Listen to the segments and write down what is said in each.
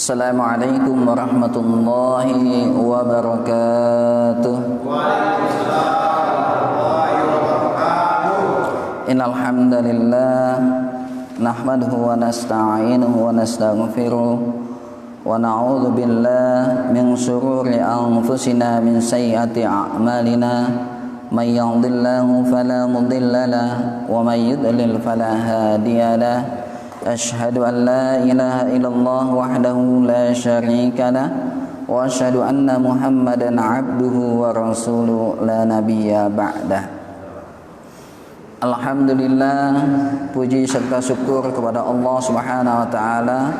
Assalamualaikum warahmatullahi wabarakatuh. Waalaikumsalam warahmatullahi wabarakatuh. Innal hamdalillah nahmaduhu wa nasta'inuhu wa nastaghfiruh wa na'udzu billahi min shururi anfusina min sayyiati a'malina may yahdihillahu fala mudilla lahu wa may yudlil fala hadiya lahu. Asyhadu an la ilaha illallah wahdahu la syarika lah wa asyhadu anna Muhammadan abduhu wa rasuluhu la nabiyya ba'dah. Alhamdulillah, puji serta syukur kepada Allah Subhanahu wa taala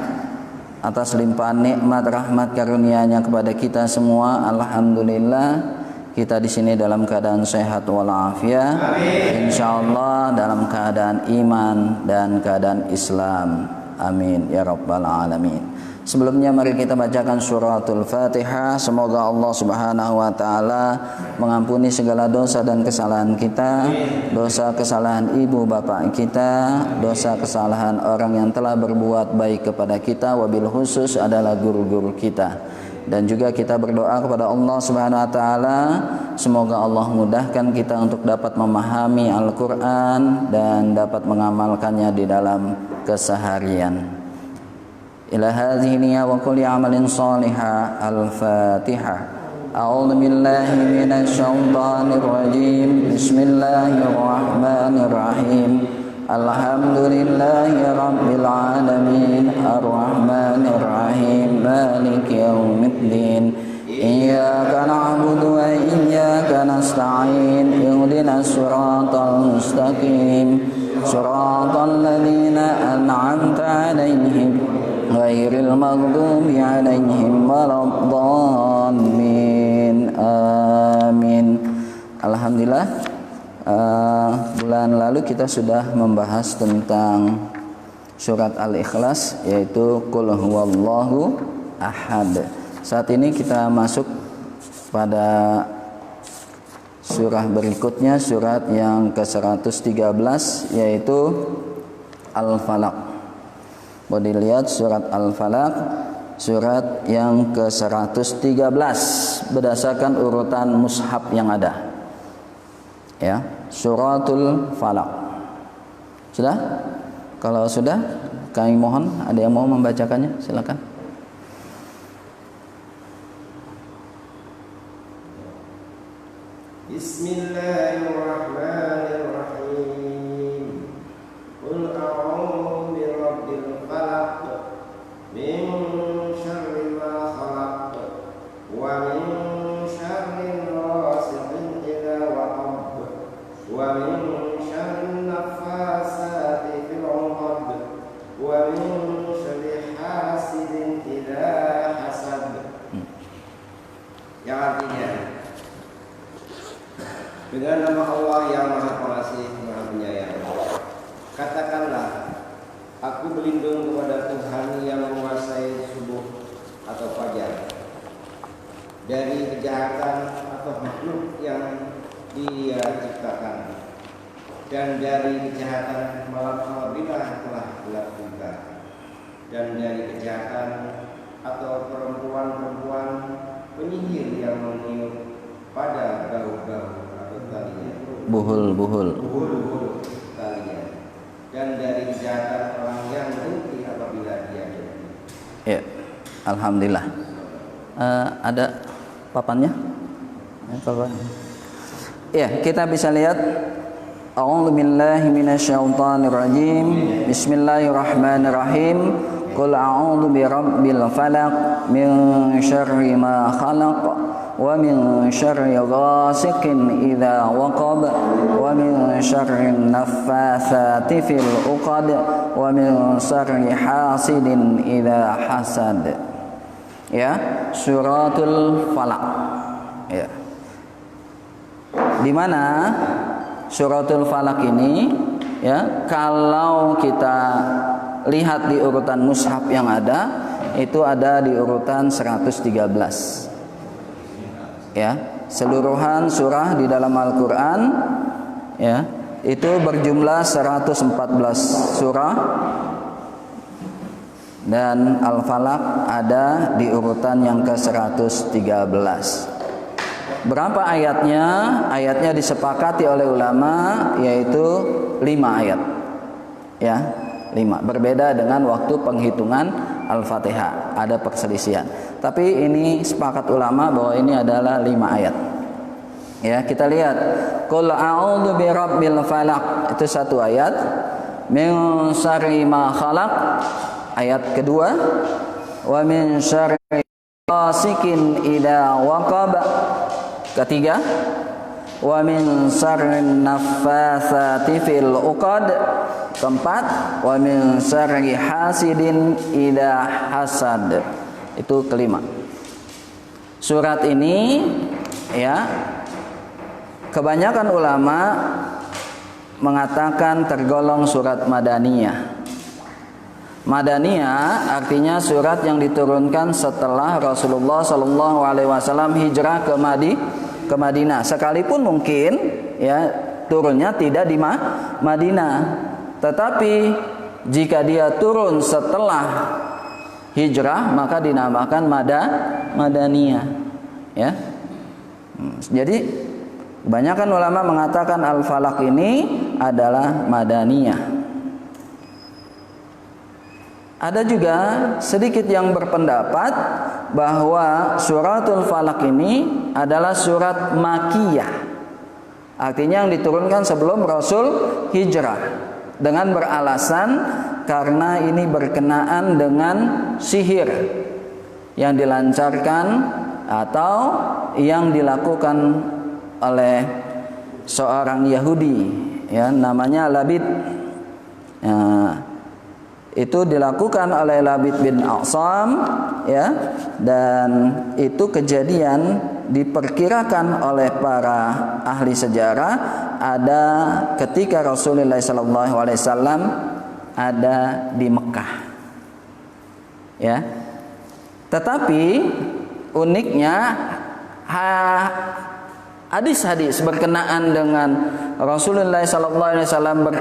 atas limpahan nikmat rahmat karunia-Nya kepada kita semua. Alhamdulillah, kita di sini dalam keadaan sehat walafiat, insyaallah dalam keadaan iman dan keadaan Islam. Amin ya rabbal alamin. Sebelumnya mari kita bacakan suratul Fatihah. Semoga Allah Subhanahu wa taala mengampuni segala dosa dan kesalahan kita, dosa kesalahan ibu bapak kita, dosa kesalahan orang yang telah berbuat baik kepada kita, wabil khusus adalah guru-guru kita. Dan juga kita berdoa kepada Allah Subhanahu wa taala semoga Allah mudahkan kita untuk dapat memahami Al-Qur'an dan dapat mengamalkannya di dalam keseharian. Ila hadhihi niyya wa kulli amalin shaliha. Al-Fatihah. A'udzu billahi minasy syaithanir rajim. Bismillahirrahmanirrahim. Alhamdulillahi rabbil alamin arrahmanir rahim maliki yaumiddin iyyaka na'budu wa iyyaka nasta'in ihdinas siratal mustaqim siratal ladzina an'amta 'alaihim ghairil maghdubi 'alaihim waladdallin. Amin. Alhamdulillah, bulan lalu kita sudah membahas tentang surat Al-Ikhlas, yaitu Qul huwallahu ahad. Saat ini kita masuk pada surah berikutnya, surat yang ke-113, yaitu Al-Falaq. Boleh dilihat surat Al-Falaq, surat yang ke-113 berdasarkan urutan mushaf yang ada. Ya, suratul Falaq. Sudah? Kalau sudah, kami mohon ada yang mau membacakannya, silakan. Bismillahirrahmanirrahim. Qul a'udzu birabbil falaq min syarri ma khalaq wa min syarri ghasiqin idza waqab wa min syarri naffasati fil 'uqad wa min syarri hasidin idza hasad. Yang artinya, dengan nama Allah yang Maha Pengasih, Maha Penyayang. Katakanlah, aku berlindung kepada Tuhan yang menguasai subuh atau fajar, dari kejahatan atau makhluk yang Dia ciptakan, dan dari kejahatan malam apabila telah gelap gulita, dan dari kejahatan atau perempuan-perempuan penyihir yang meniup pada bau-bau atau talinya, buhul talinya, dan dari kejahatan orang yang berhenti apabila dia berhenti. Ya, alhamdulillah. Ada papannya? Ya, kita bisa lihat. A'udzu billahi minasyaitonir rajim. Bismillahirrahmanirrahim. Qul a'udzu birabbil falaq min syarri ma khalaq wa min syarri ghasiqin idza waqab wa min syarri naffatsati fil 'uqad wa min syarri hasidin idza hasad. Ya, suratul Falaq. Ya. Di mana suratul Falaq ini, ya, kalau kita lihat di urutan mushaf yang ada, itu ada di urutan 113. Ya, seluruhan surah di dalam Al-Qur'an, ya, itu berjumlah 114 surah dan Al-Falaq ada di urutan yang ke-113. Berapa ayatnya? Ayatnya disepakati oleh ulama yaitu 5 ayat. Ya, 5. Berbeda dengan waktu penghitungan Al-Fatihah, ada perselisihan. Tapi ini sepakat ulama bahwa ini adalah 5 ayat. Ya, kita lihat. Qul a'udzu birabbil falaq, itu satu ayat. Min syarri ma khalaq, ayat kedua. Wa min syarri ghasikin idza waqab, ketiga. Wa min syarri naffatsati fil uqad, keempat. Wa min syarri hasidin idza hasad, itu kelima. Surat ini ya, kebanyakan ulama mengatakan tergolong surat Madaniyah. Madaniyah artinya surat yang diturunkan setelah Rasulullah SAW hijrah ke Madinah. Sekalipun mungkin ya turunnya tidak di Madinah, tetapi jika dia turun setelah hijrah maka dinamakan Madaniyah. Ya, jadi kebanyakan ulama mengatakan Al-Falaq ini adalah Madaniyah. Ada juga sedikit yang berpendapat bahwa suratul Falaq ini adalah surat Makkiyah. Artinya yang diturunkan sebelum Rasul hijrah, dengan beralasan karena ini berkenaan dengan sihir yang dilancarkan atau yang dilakukan oleh seorang Yahudi, ya, namanya Labid. Itu dilakukan oleh Labid bin A'sam, ya, dan itu kejadian diperkirakan oleh para ahli sejarah ada ketika Rasulullah SAW ada di Mekah, ya. Tetapi uniknya hadis-hadis berkenaan dengan Rasulullah SAW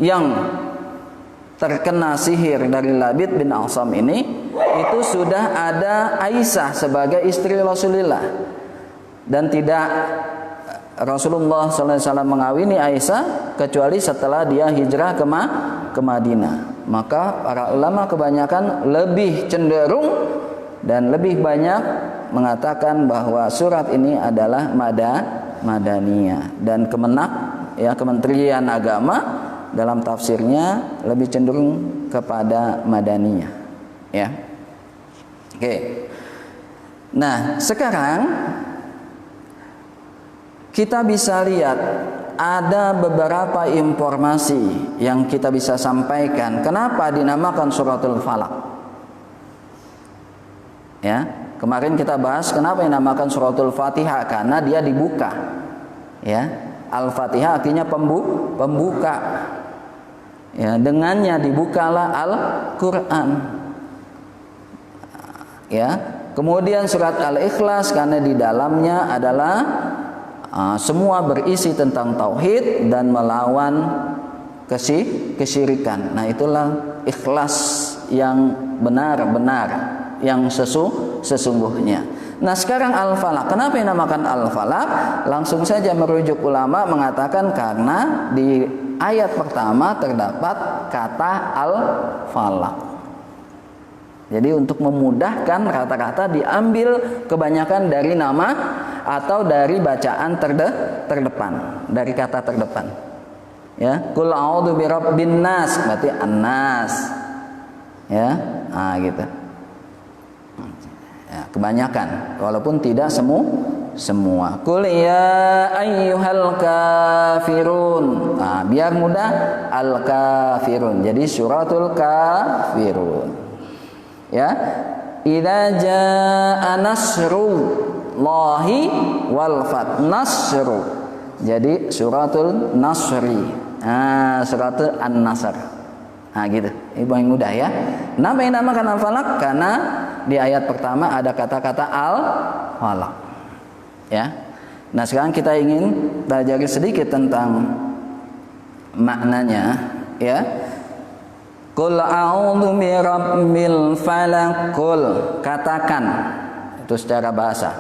yang terkena sihir dari Labid bin A'sam ini, itu sudah ada Aisyah sebagai istri Rasulullah, dan tidak Rasulullah SAW mengawini Aisyah kecuali setelah dia hijrah ke Madinah. Maka para ulama kebanyakan lebih cenderung dan lebih banyak mengatakan bahwa surat ini adalah Madaniyah, dan Kementerian Agama dalam tafsirnya lebih cenderung kepada Madaniyah, ya. Oke. Nah, sekarang kita bisa lihat ada beberapa informasi yang kita bisa sampaikan kenapa dinamakan suratul Falaq. Ya, kemarin kita bahas kenapa dinamakan suratul Fatihah, karena dia dibuka. Ya, Al-Fatihah artinya pembuka. Ya, dengannya dibukalah Al-Quran. Ya, kemudian surat Al-Ikhlas karena di dalamnya adalah semua berisi tentang tauhid dan melawan kesyirikan. Nah, itulah ikhlas yang benar-benar, yang sesungguhnya. Nah, sekarang Al-Falaq, kenapa dinamakan Al-Falaq? Langsung saja merujuk ulama mengatakan karena di ayat pertama terdapat kata Al-Falaq. Jadi untuk memudahkan kata-kata diambil kebanyakan dari nama atau dari bacaan terdepan, dari kata terdepan. Ya, Qul a'udzu birabbin nas, berarti an-nas. Ya, nah gitu. Ya, kebanyakan, walaupun tidak semua. Qul ya ayyuhal kafirun. Nah, biar mudah, al-kafirun. Jadi suratul kafirun. Ya, idza jaa nasrullahi wal fath. Nasru. Jadi suratul nasri. Nah, suratul an-nasr. Nah, gitu. Ini paling mudah, ya. Kenapa yang dinamakan Al-Falaq? Karena di ayat pertama ada kata-kata Al-Falaq. Ya. Nah, sekarang kita ingin belajar sedikit tentang maknanya, ya. Qul a'udzu birabbil falaq. Qul, katakan, itu secara bahasa.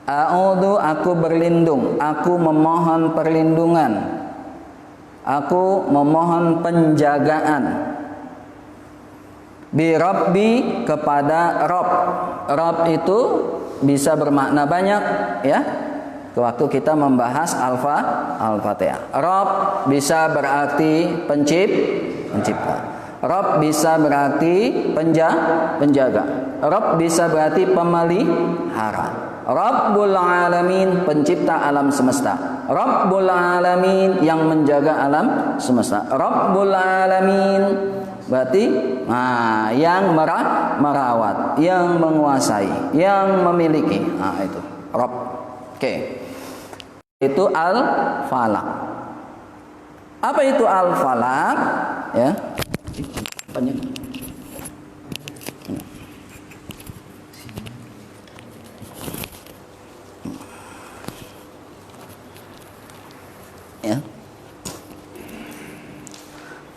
A'udzu, aku berlindung, aku memohon perlindungan, aku memohon penjagaan. Birabbi, kepada Rabb. Rabb itu bisa bermakna banyak, ya. Waktu kita membahas Al-Fatihah. Rabb bisa berarti pencipta. Rabb bisa berarti penjaga. Rabb bisa berarti pemelihara. Rabbul alamin, pencipta alam semesta. Rabbul alamin, yang menjaga alam semesta. Rabbul alamin berarti yang merawat, yang menguasai, yang memiliki. Itu Rabb. Oke. Itu al-falaq. Apa itu al-falaq? Ya. Ya.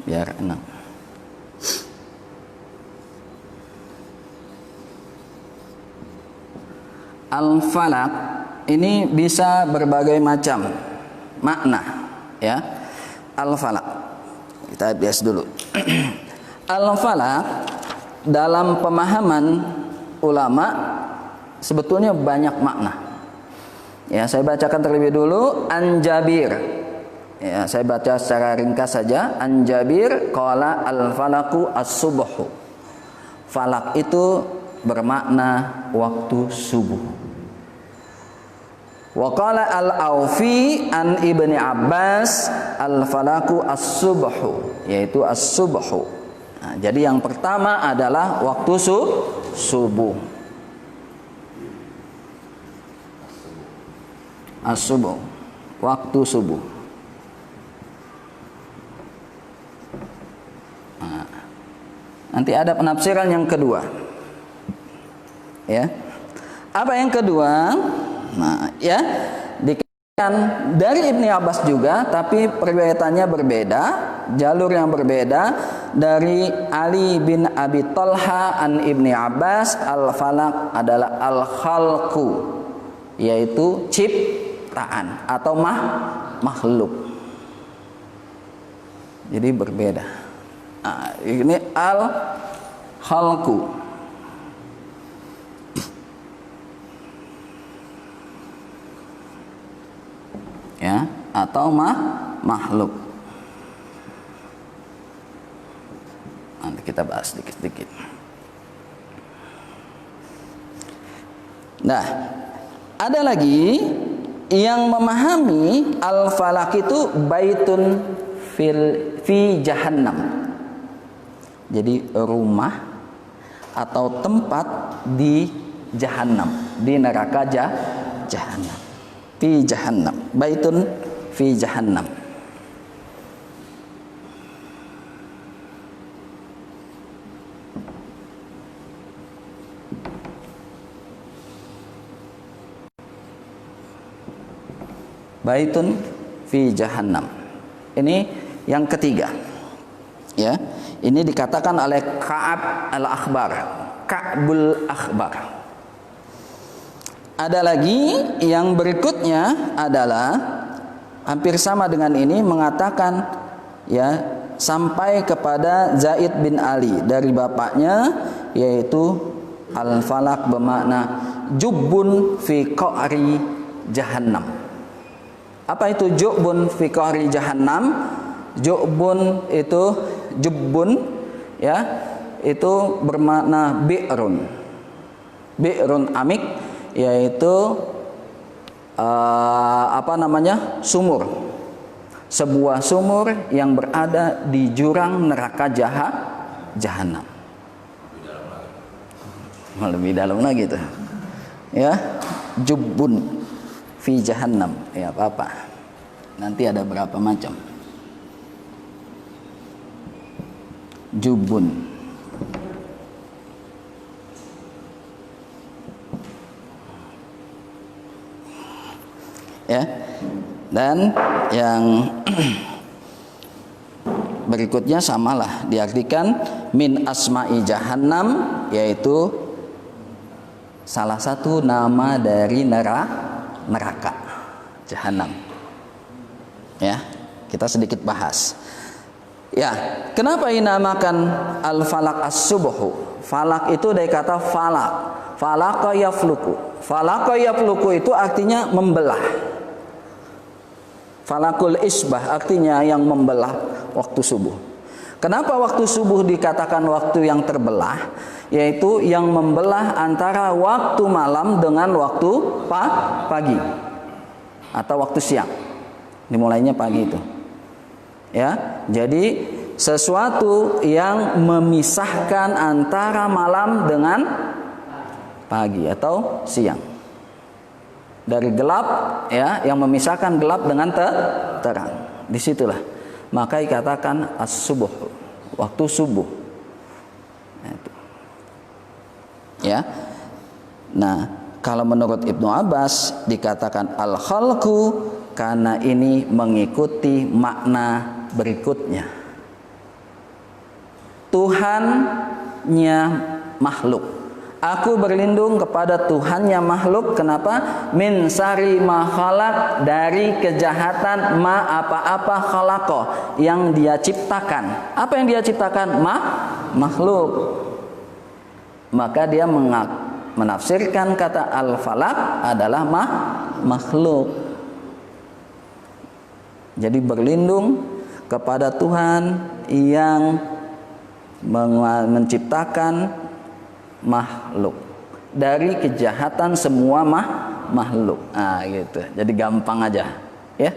Biar enak. Al-falaq ini bisa berbagai macam makna, ya. Al-falaq. Kita bias dulu. Al-falaq dalam pemahaman ulama sebetulnya banyak makna. Ya, saya bacakan terlebih dulu. An Jabir. Ya, saya baca secara ringkas saja. An Jabir qala al-falaqu as-subhu. Falaq itu bermakna waktu subuh. Wa qala al-Aufi an Ibni Abbas al-falaqu as-subhu, yaitu as-subhu. Nah, jadi yang pertama adalah waktu subuh. As-subuh, waktu subuh. Nah, nanti ada penafsiran yang kedua. Ya. Apa yang kedua? Nah, ya, dikatakan dari Ibni Abbas juga, tapi periwayatannya berbeda, jalur yang berbeda. Dari Ali bin Abi Thalha an Ibni Abbas, al-falaq adalah al-khalqu, yaitu ciptaan atau makhluk. Jadi berbeda. Nah, ini al-khalqu, ya, atau makhluk. Nanti kita bahas sedikit-sedikit. Nah, ada lagi yang memahami al-falaq itu baitun fi jahannam. Jadi rumah atau tempat di jahannam, di neraka jahannam. Fi jahannam, baitun fi jahannam. Baitun fi jahannam. Ini yang ketiga. Ya, ini dikatakan oleh Ka'ab al-Akhbar, Ka'bul Akhbar. Ada lagi yang berikutnya adalah hampir sama dengan ini, mengatakan, ya, sampai kepada Zaid bin Ali dari bapaknya, yaitu al-falaq bermakna jubbun fi qa'ri jahannam. Apa itu jubbun fi qa'ri jahannam? Jubbun itu jubbun, ya, itu bermakna bi'run. Bi'run amik, yaitu sumur, sebuah sumur yang berada di jurang neraka jahanam. Lebih dalam lagi tuh, ya, jubbun fi jahannam. Ya, apa nanti ada berapa macam jubbun. Ya, dan yang berikutnya samalah, diartikan min asma'i jahannam, yaitu salah satu nama dari neraka jahanam. Ya, kita sedikit bahas. Ya, kenapa dinamakan al-falaq as-subhu? Falak itu dari kata falak. Falaka yafluku. Falaka yafluku itu artinya membelah. Falakul isbah artinya yang membelah waktu subuh. Kenapa waktu subuh dikatakan waktu yang terbelah? Yaitu yang membelah antara waktu malam dengan waktu pagi atau waktu siang. Dimulainya pagi itu. Ya, jadi sesuatu yang memisahkan antara malam dengan pagi atau siang. Dari gelap, ya, yang memisahkan gelap dengan terang. Disitulah maka dikatakan as-subuh, waktu subuh. Ya. Nah, kalau menurut Ibnu Abbas dikatakan al-khalqu karena ini mengikuti makna berikutnya. Tuhannya makhluk. Aku berlindung kepada Tuhannya makhluk. Kenapa? Min sari ma khalaq, dari kejahatan ma apa-apa khalaqah, yang dia ciptakan. Apa yang dia ciptakan? Makhluk. Maka dia menafsirkan kata al-falaq adalah makhluk. Jadi berlindung kepada Tuhan yang menciptakan makhluk dari kejahatan semua makhluk. Nah, gitu. Jadi gampang aja, ya.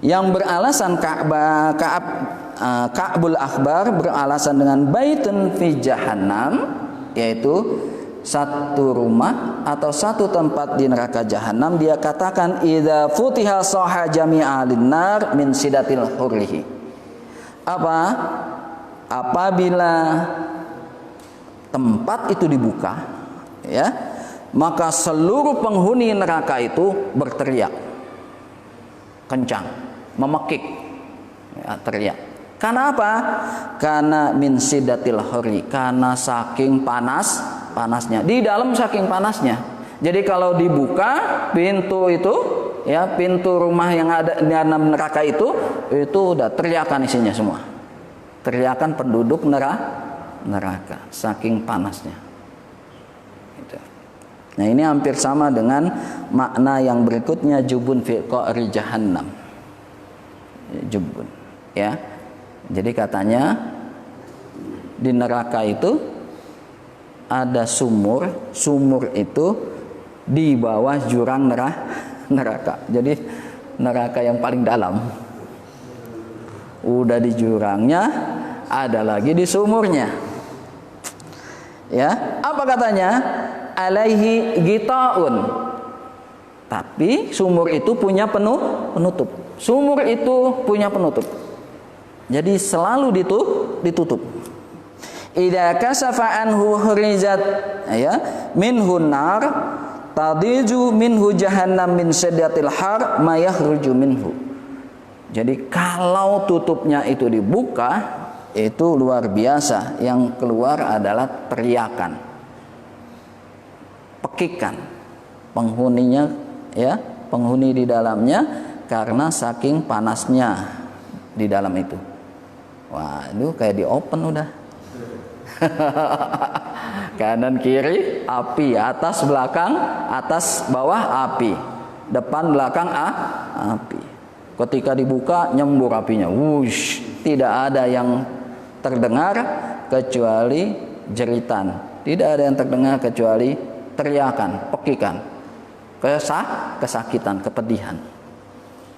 Yang beralasan Ka'bul Akhbar beralasan dengan baitun fi jahannam, yaitu satu rumah atau satu tempat di neraka jahanam. Dia katakan idza futiha saha jami'a linnar min sidatil hurrihi. Apabila tempat itu dibuka, ya, maka seluruh penghuni neraka itu berteriak kencang, memekik, ya, teriak. Karena apa? Karena min sidatil hurri, karena saking panasnya. Di dalam saking panasnya. Jadi kalau dibuka pintu itu, ya, pintu rumah yang ada di dalam neraka itu udah teriakan isinya semua. Teriakan penduduk neraka saking panasnya. Gitu. Nah, ini hampir sama dengan makna yang berikutnya jubun fi qa'ri jahannam. Jubun, ya. Jadi katanya di neraka itu ada sumur itu di bawah jurang neraka. Jadi neraka yang paling dalam. Udah di jurangnya, ada lagi di sumurnya. Ya, apa katanya? Alaihi gitaun. Tapi sumur itu punya penutup. Sumur itu punya penutup. Jadi selalu ditutup. Idza kasafa anhu hurizat, ya, minhun nar tadiju minhu jahannam min syiddatil har ma yakhruju minhu. Jadi kalau tutupnya itu dibuka, itu luar biasa, yang keluar adalah teriakan, pekikan penghuninya, ya, penghuni di dalamnya, karena saking panasnya di dalam itu. Wah, itu kayak di open udah. Kanan kiri api, atas belakang, atas bawah api, depan belakang api. Ketika dibuka nyembur apinya, wush, tidak ada yang terdengar kecuali jeritan, tidak ada yang terdengar kecuali teriakan, pekikan, kesakitan, kepedihan.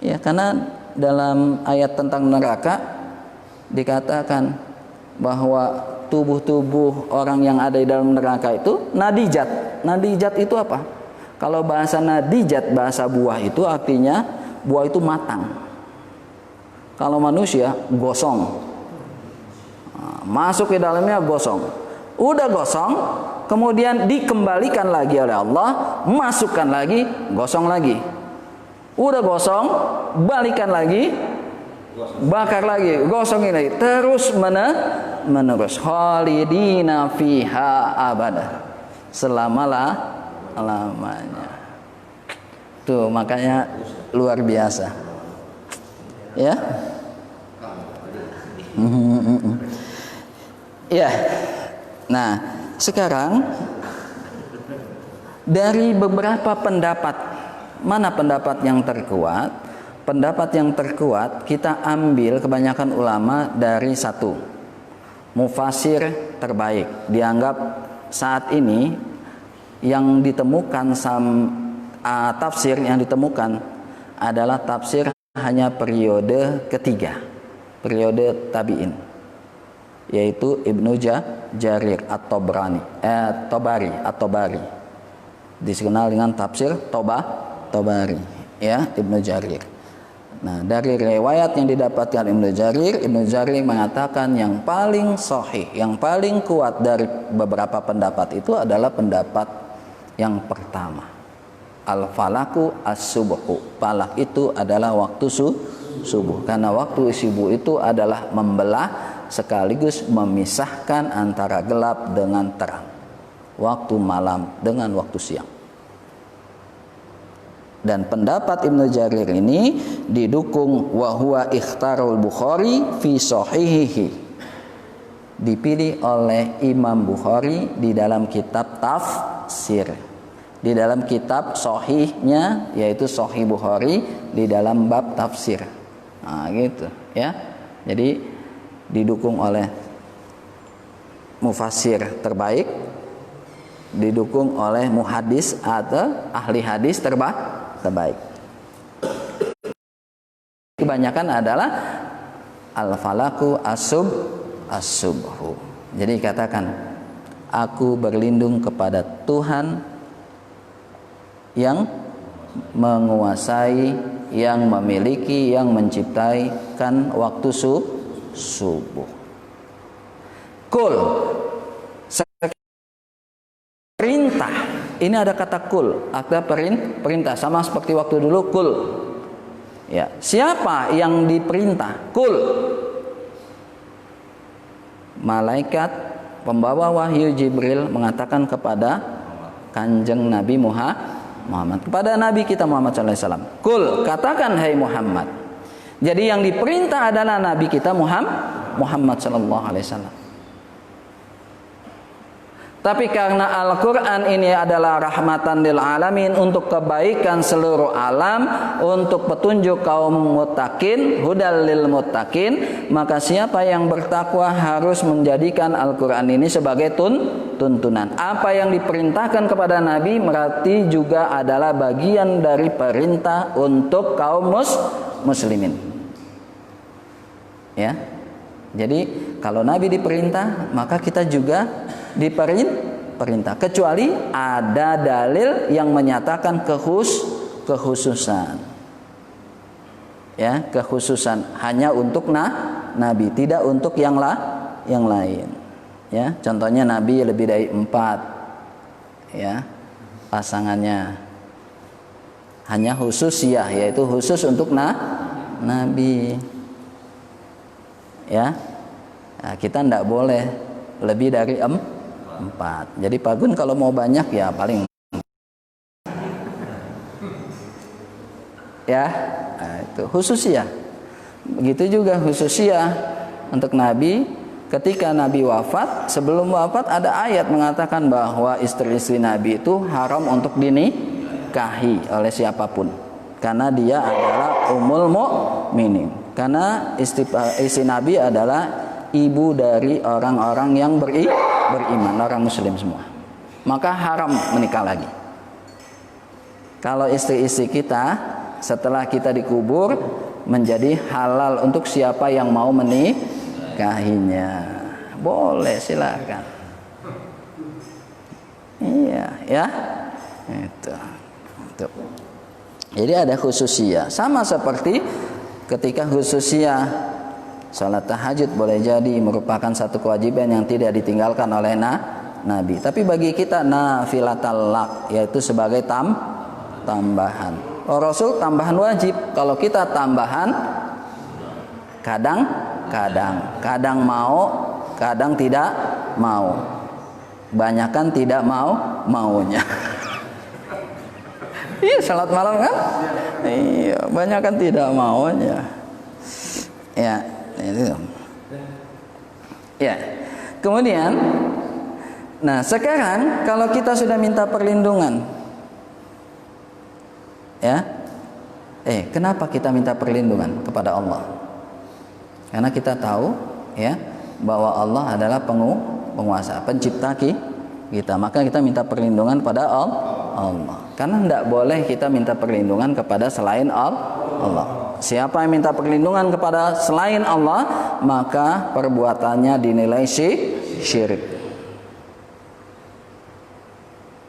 Ya, karena dalam ayat tentang neraka dikatakan bahwa tubuh-tubuh orang yang ada di dalam neraka itu nadijat. Nadijat itu apa? Kalau bahasa nadijat, bahasa buah, itu artinya buah itu matang. Kalau manusia gosong, masuk ke dalamnya gosong. Udah gosong, kemudian dikembalikan lagi oleh Allah, masukkan lagi, gosong lagi. Udah gosong, balikan lagi, bakar lagi, gosong lagi, terus menerus. Khalidina fiha abada, selama-lamanya. Tuh makanya luar biasa. Ya. Ya. Nah, sekarang dari beberapa pendapat, mana pendapat yang terkuat? Pendapat yang terkuat kita ambil kebanyakan ulama dari satu, mufasir terbaik. Dianggap saat ini yang ditemukan tafsir yang ditemukan adalah tafsir hanya periode ketiga, periode tabi'in, yaitu Ibnu Jarir At-Tabari, dikenal dengan tafsir Tabari, ya, Ibnu Jarir. Nah, dari riwayat yang didapatkan Ibnu Jarir mengatakan yang paling sahih, yang paling kuat dari beberapa pendapat itu adalah pendapat yang pertama. Al-falaku as-subuhu. Falak itu adalah waktu subuh. Karena waktu subuh itu adalah membelah sekaligus memisahkan antara gelap dengan terang. Waktu malam dengan waktu siang. Dan pendapat Ibnu Jarir ini didukung wa huwa ikhtarul Bukhari fi sahihihi. Dipilih oleh Imam Bukhari di dalam kitab tafsir. Di dalam kitab sahihnya, yaitu Sahih Bukhari, di dalam bab tafsir. Nah, gitu ya. Jadi didukung oleh mufassir terbaik, didukung oleh muhadis atau ahli hadis terbaik. Kebanyakan adalah al-falaku as-subhu. Jadi katakan, aku berlindung kepada Tuhan yang menguasai, yang memiliki, yang menciptakan waktu subuh. Kul, perintah. Ini ada kata kul, ada perintah, sama seperti waktu dulu kul. Ya, siapa yang diperintah? Kul. Malaikat pembawa wahyu Jibril mengatakan kepada Kanjeng Nabi Muhammad, kepada Nabi kita Muhammad SAW. Kul, katakan hai Muhammad. Jadi yang diperintah adalah Nabi kita Muhammad SAW. Tapi karena Al-Quran ini adalah rahmatan lil alamin, untuk kebaikan seluruh alam, untuk petunjuk kaum muttaqin, hudal lil muttaqin, maka siapa yang bertakwa harus menjadikan Al-Quran ini sebagai tuntunan. Apa yang diperintahkan kepada Nabi berarti juga adalah bagian dari perintah untuk kaum muslimin. Ya. Jadi kalau Nabi diperintah, maka kita juga diperintah, kecuali ada dalil yang menyatakan kekhususan. Ya, kekhususan hanya untuk Nabi, tidak untuk yang lain. Ya, contohnya Nabi lebih dari 4, ya, pasangannya. Hanya khususiyah, yaitu khusus untuk Nabi. Ya, nah, kita tidak boleh lebih dari 4. Jadi Pak Gun kalau mau banyak ya paling, ya, nah, itu khususiyah. Begitu juga khususiyah untuk Nabi. Ketika Nabi wafat, sebelum wafat ada ayat mengatakan bahwa istri-istri Nabi itu haram untuk dinikahi oleh siapapun, karena dia adalah ummul mukminin. Karena istri Nabi adalah ibu dari orang-orang yang beriman, orang muslim semua. Maka haram menikah lagi. Kalau istri-istri kita setelah kita dikubur, menjadi halal untuk siapa yang mau menikahinya. Boleh, silakan. Iya, ya. Itu. Jadi ada khususiyah. Sama seperti ketika khususiyah salat tahajud boleh jadi merupakan satu kewajiban yang tidak ditinggalkan oleh Nabi. Tapi bagi kita nafilatal lak, yaitu sebagai tambahan. Rasul tambahan wajib. Kalau kita tambahan Kadang mau, kadang tidak mau. Banyakan tidak maunya. Iya, salat malam kan? Iya, banyakan tidak maunya. Ya, itu. Ya. Kemudian, nah sekarang kalau kita sudah minta perlindungan, ya, kenapa kita minta perlindungan kepada Allah? Karena kita tahu, ya, bahwa Allah adalah penguasa, pencipta kita. Maka kita minta perlindungan pada Allah. Karena tidak boleh kita minta perlindungan kepada selain Allah. Siapa yang minta perlindungan kepada selain Allah, maka perbuatannya dinilai syirik.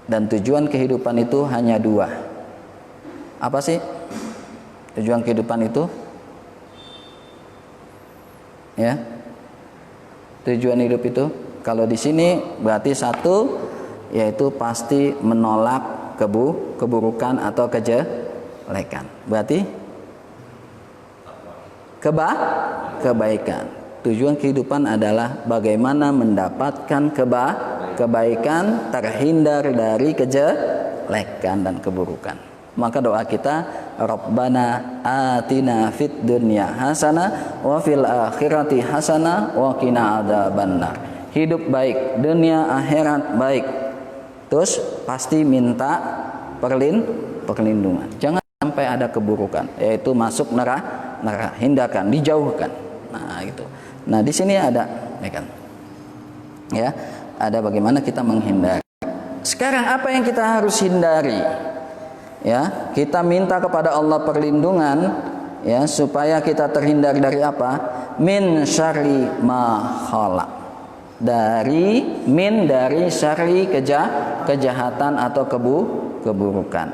Dan tujuan kehidupan itu hanya dua. Apa sih tujuan kehidupan itu? Ya, tujuan hidup itu kalau di sini berarti satu, yaitu pasti menolak keburukan atau kejelekan. Berarti kebaikan. Tujuan kehidupan adalah bagaimana mendapatkan kebaikan, terhindar dari kejelekan dan keburukan. Maka doa kita, Rabbana atina fid dunya hasanah wa fil akhirati hasanah wa qina adzabannar. Hidup baik, dunia akhirat baik. Terus pasti minta perlindungan. Jangan sampai ada keburukan, yaitu masuk neraka, hindarkan, dijauhkan. Nah, gitu. Nah, di sini ada, ya kan? Ya, ada bagaimana kita menghindari. Sekarang apa yang kita harus hindari? Ya, kita minta kepada Allah perlindungan, ya, supaya kita terhindar dari apa? Min syarri ma khalaq. Dari syarri kejahatan atau keburukan.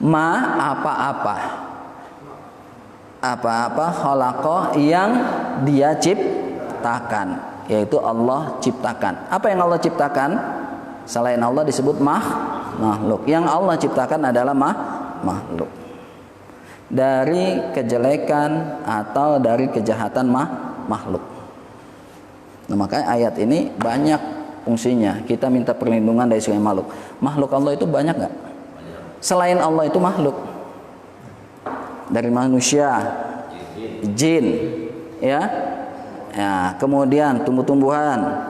Ma apa-apa khalaqa yang dia ciptakan, yaitu Allah ciptakan. Apa yang Allah ciptakan? Selain Allah disebut makhluk. Yang Allah ciptakan adalah makhluk. Dari kejelekan atau dari kejahatan makhluk. Nah, makanya ayat ini banyak fungsinya. Kita minta perlindungan dari segala makhluk. Makhluk Allah itu banyak nggak? Selain Allah itu makhluk. Dari manusia, jin, ya, kemudian tumbuh-tumbuhan,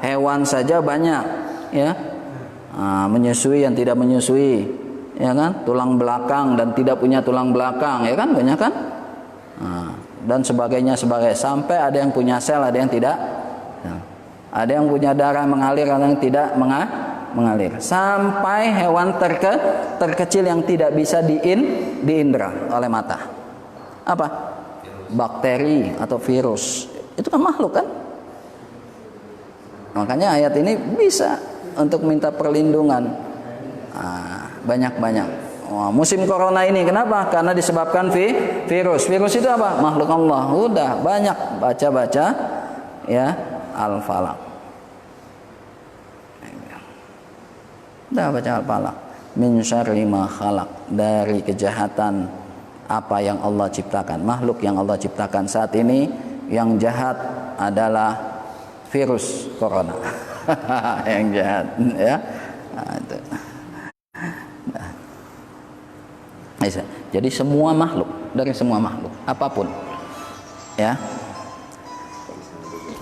hewan saja banyak, ya, menyusui yang tidak menyusui, ya kan, tulang belakang dan tidak punya tulang belakang, ya kan, banyak kan, dan sebagainya, sampai ada yang punya sel, ada yang tidak, ada yang punya darah mengalir, ada yang tidak mengalir, sampai hewan terkecil yang tidak bisa diindra oleh mata. Apa? Bakteri atau virus. Itu kan makhluk kan? Makanya ayat ini bisa untuk minta perlindungan. Banyak-banyak. Musim corona ini kenapa? Karena disebabkan virus. Virus itu apa? Makhluk Allah. Udah banyak baca-baca, ya, Al-Falaq. Dah baca Al-Falaq. Min syarri ma khalaq, dari kejahatan apa yang Allah ciptakan, makhluk yang Allah ciptakan. Saat ini yang jahat adalah virus corona. Yang jahat, ya. Itu. Jadi semua makhluk, dari semua makhluk apapun, ya.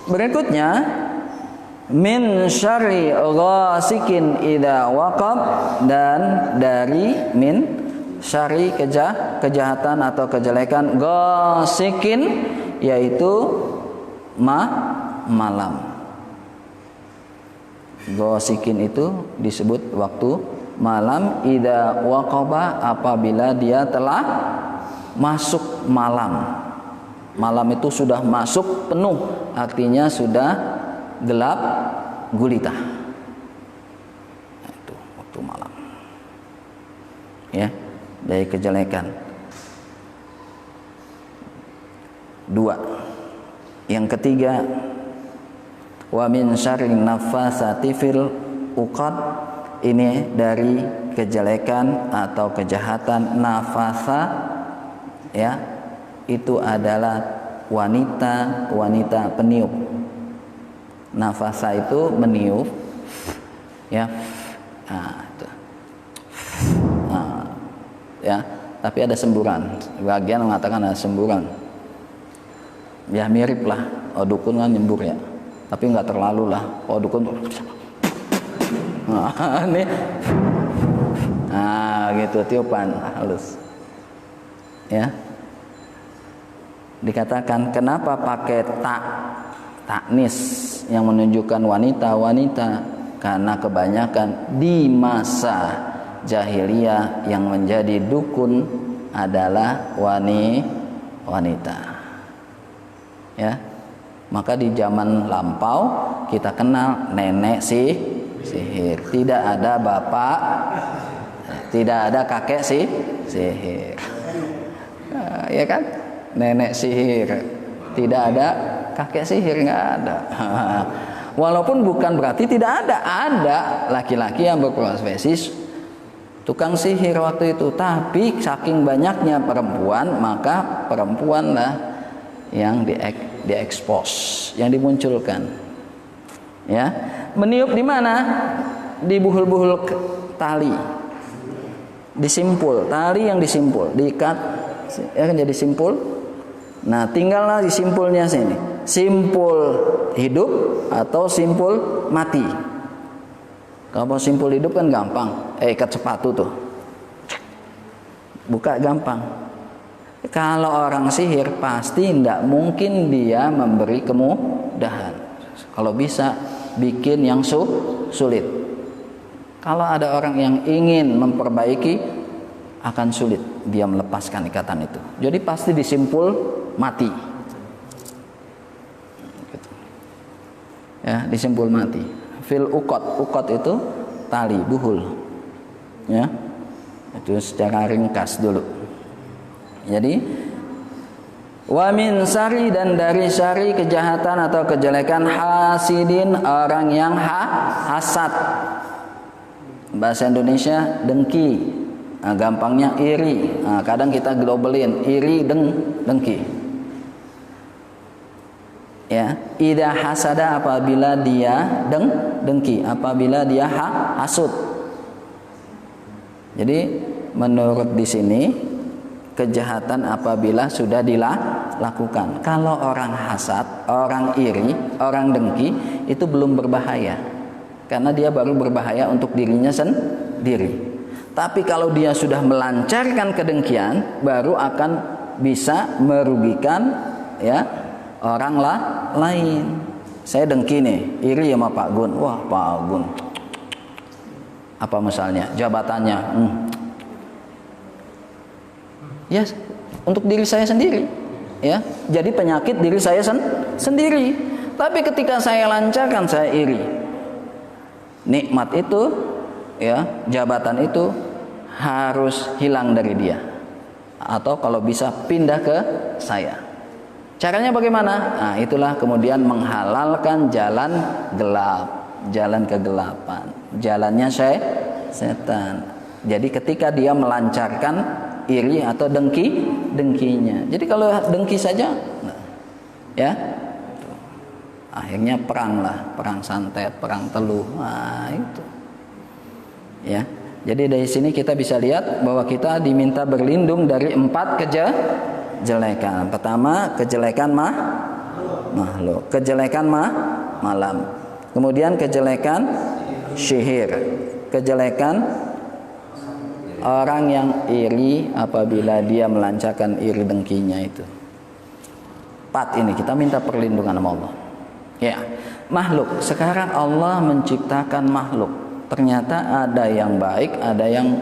Berikutnya, min syarri ghasikin idza waqab, dan dari min syarri kejahatan atau kejelekan ghasikin, yaitu malam. Ghasikin itu disebut waktu malam, idza waqaba, apabila dia telah masuk malam. Malam itu sudah masuk penuh, artinya sudah gelap gulita. Itu waktu malam, ya, dari kejelekan. Dua. Yang ketiga, wa min syarri nafasati fil uqad, ini dari kejelekan atau kejahatan nafasa, ya, itu adalah wanita peniup. Nafasa itu meniup, ya. Itu. Ya, tapi ada semburan. Bagian mengatakan ada semburan. Ya mirip lah. Oh, dukun kan nyembur ya. Tapi nggak terlalu lah. Oh, dukun ini. Gitu tiupan halus. Ya. Dikatakan kenapa pakai taknis yang menunjukkan wanita, karena kebanyakan di masa jahiliyah yang menjadi dukun adalah wanita. Ya. Maka di zaman lampau kita kenal nenek sihir. Tidak ada bapak, tidak ada kakek sihir. Ya kan? Nenek sihir. Tidak ada kakek sihir, nggak ada. Walaupun bukan berarti tidak ada laki-laki yang berprofesi tukang sihir waktu itu, tapi saking banyaknya perempuan, maka perempuanlah yang diekspos, yang dimunculkan. Ya, meniup di mana? Di buhul-buhul tali, disimpul, tali yang disimpul, diikat, ya kan jadi simpul. Nah, tinggallah disimpulnya sini. Simpul hidup atau simpul mati. Kalau simpul hidup kan gampang. Ikat sepatu tuh. Buka gampang. Kalau orang sihir pasti tidak mungkin dia memberi kemudahan. Kalau bisa bikin yang sulit. Kalau ada orang yang ingin memperbaiki, akan sulit dia melepaskan ikatan itu. Jadi pasti disimpul mati. Ya, disimpul mati. Fil ukot itu tali buhul. Ya. Itu secara ringkas dulu. Jadi wa min sari, dan dari sari kejahatan atau kejelekan hasidin, orang yang hasad. Bahasa Indonesia dengki. Gampangnya iri. Kadang kita globelin iri dengki. Ya, idza hasada, apabila dia dengki, apabila dia hasud. Jadi menurut di sini kejahatan apabila sudah dilakukan. Kalau orang hasad, orang iri, orang dengki itu belum berbahaya. Karena dia baru berbahaya untuk dirinya sendiri. Tapi kalau dia sudah melancarkan kedengkian, baru akan bisa merugikan ya orang lain. Saya dengki nih, iri sama Pak Gun. Wah, Pak Gun. Apa misalnya? Jabatannya. Ya, untuk diri saya sendiri. Ya, jadi penyakit diri saya sendiri. Tapi ketika saya lancarkan, saya iri. Nikmat itu, ya, jabatan itu harus hilang dari dia, atau kalau bisa pindah ke saya. Caranya bagaimana? Nah, itulah kemudian menghalalkan jalan gelap, jalan kegelapan, jalannya setan. Jadi ketika dia melancarkan iri atau dengkinya. Jadi kalau dengki saja, ya, akhirnya perang santet, perang teluh. Nah, itu. Ya. Jadi dari sini kita bisa lihat bahwa kita diminta berlindung dari 4 kejelekan. Pertama, kejelekan makhluk, kejelekan malam. Kemudian kejelekan sihir, kejelekan orang yang iri apabila dia melancarkan iri dengkinya itu. 4 ini kita minta perlindungan sama Allah. Ya, makhluk. Sekarang Allah menciptakan makhluk. Ternyata ada yang baik, ada yang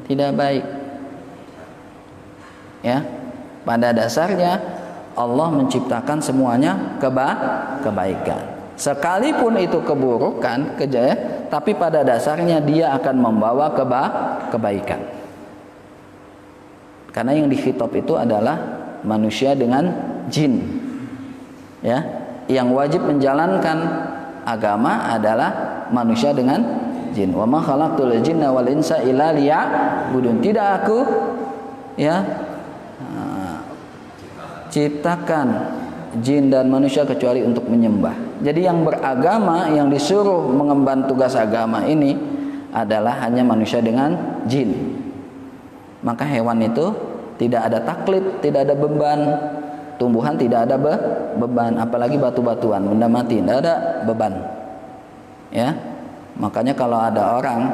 tidak baik. Ya, pada dasarnya Allah menciptakan semuanya kebaikan. Sekalipun itu keburukan, tapi pada dasarnya dia akan membawa kebaikan. Karena yang dikhitab itu adalah manusia dengan jin. Ya, yang wajib menjalankan agama adalah manusia dengan jin. Wa ma khalaqtul jinna wal insa illa liya'budun. Tidak aku ciptakan jin dan manusia kecuali untuk menyembah. Jadi yang beragama, yang disuruh mengemban tugas agama ini adalah hanya manusia dengan jin. Maka hewan itu tidak ada taklid, tidak ada beban. Tumbuhan tidak ada beban, apalagi batu-batuan, benda mati, tidak ada beban. Ya, makanya kalau ada orang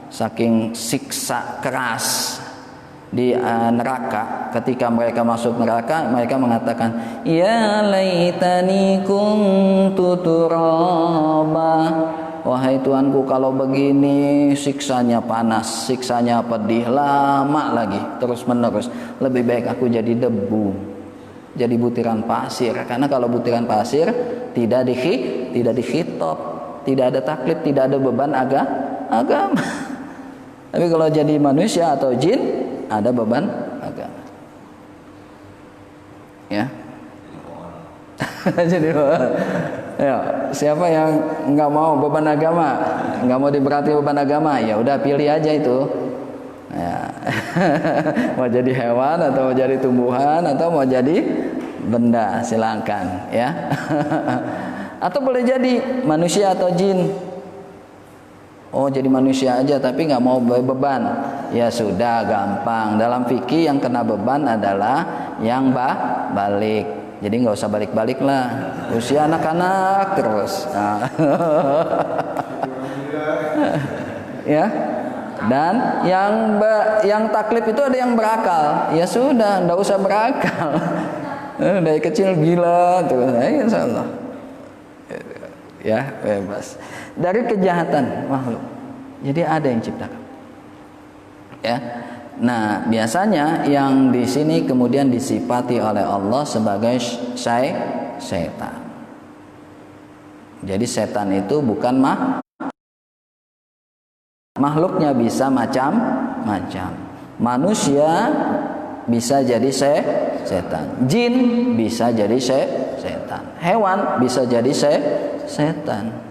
saking siksa keras di neraka, ketika mereka masuk neraka, mereka mengatakan, ya laitani kuntu turaba. Wahai Tuanku, kalau begini siksanya panas, siksanya pedih, lama lagi, terus menerus. Lebih baik aku jadi debu, jadi butiran pasir. Karena kalau butiran pasir tidak dihitop, tidak ada taklid, tidak ada beban agama. Tapi kalau jadi manusia atau jin, ada beban agama. Ya. Jadi ya, siapa yang nggak mau beban agama, nggak mau diberati beban agama, ya udah pilih aja itu. Ya. Mau jadi hewan atau mau jadi tumbuhan atau mau jadi benda, silakan ya. Atau boleh jadi manusia atau jin. Oh, jadi manusia aja tapi nggak mau beban. Ya sudah, gampang. Dalam fikih yang kena beban adalah yang balik. Jadi nggak usah balik-balik lah. Usia anak-anak terus. Nah. Ya. Dan yang taklid itu ada yang berakal. Ya sudah, nggak usah berakal. Dari kecil gila terus. Insyaallah. Ya, bebas. Dari kejahatan makhluk. Jadi ada yang ciptakan. Ya. Nah, biasanya yang di sini kemudian disifati oleh Allah sebagai setan. Jadi setan itu bukan makhluknya bisa macam-macam. Manusia bisa jadi setan. Jin bisa jadi setan. Hewan bisa jadi setan.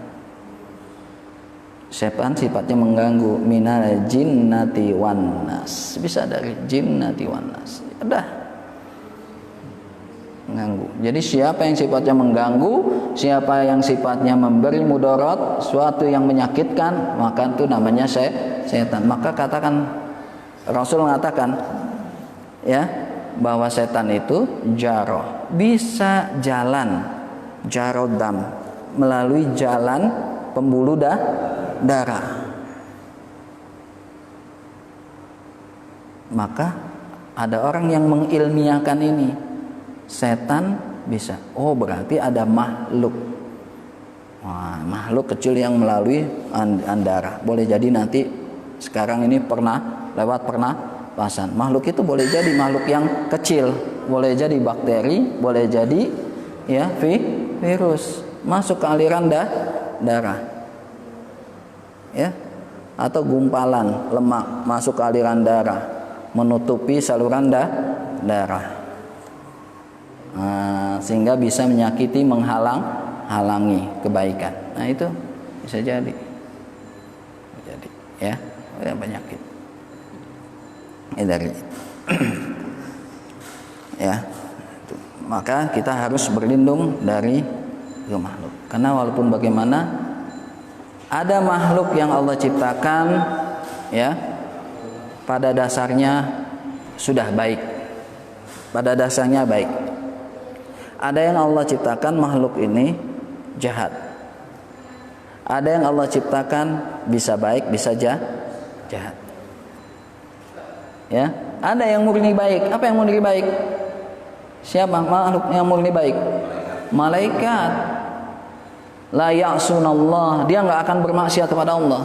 Setan sifatnya mengganggu, minal jinnati wan nas. Bisa dari jinnati wan nas. Udah. Mengganggu. Jadi siapa yang sifatnya mengganggu, siapa yang sifatnya memberi mudarat, suatu yang menyakitkan, maka itu namanya setan. Maka katakan, Rasul mengatakan ya, bahwa setan itu jaro, bisa jalan jarodam, melalui jalan pembuluh darah. Maka ada orang yang mengilmiahkan ini, setan bisa. Oh, berarti ada makhluk. Wah, makhluk kecil yang melalui darah. Boleh jadi nanti sekarang ini pernah lewat pernapasan. Makhluk itu boleh jadi makhluk yang kecil, boleh jadi bakteri, boleh jadi ya virus masuk ke aliran darah. Ya, atau gumpalan lemak masuk ke aliran darah, menutupi saluran darah, sehingga bisa menyakiti, menghalangi kebaikan. Nah, itu bisa jadi ya, penyakit dari ya. Maka kita harus berlindung dari makhluk, karena walaupun bagaimana ada makhluk yang Allah ciptakan ya, pada dasarnya sudah baik. Pada dasarnya baik. Ada yang Allah ciptakan makhluk ini jahat. Ada yang Allah ciptakan bisa baik, bisa jahat. Ya, ada yang murni baik. Apa yang murni baik? Siapa makhluk yang murni baik? Malaikat. La ya'sunallah, dia nggak akan bermaksiat kepada Allah.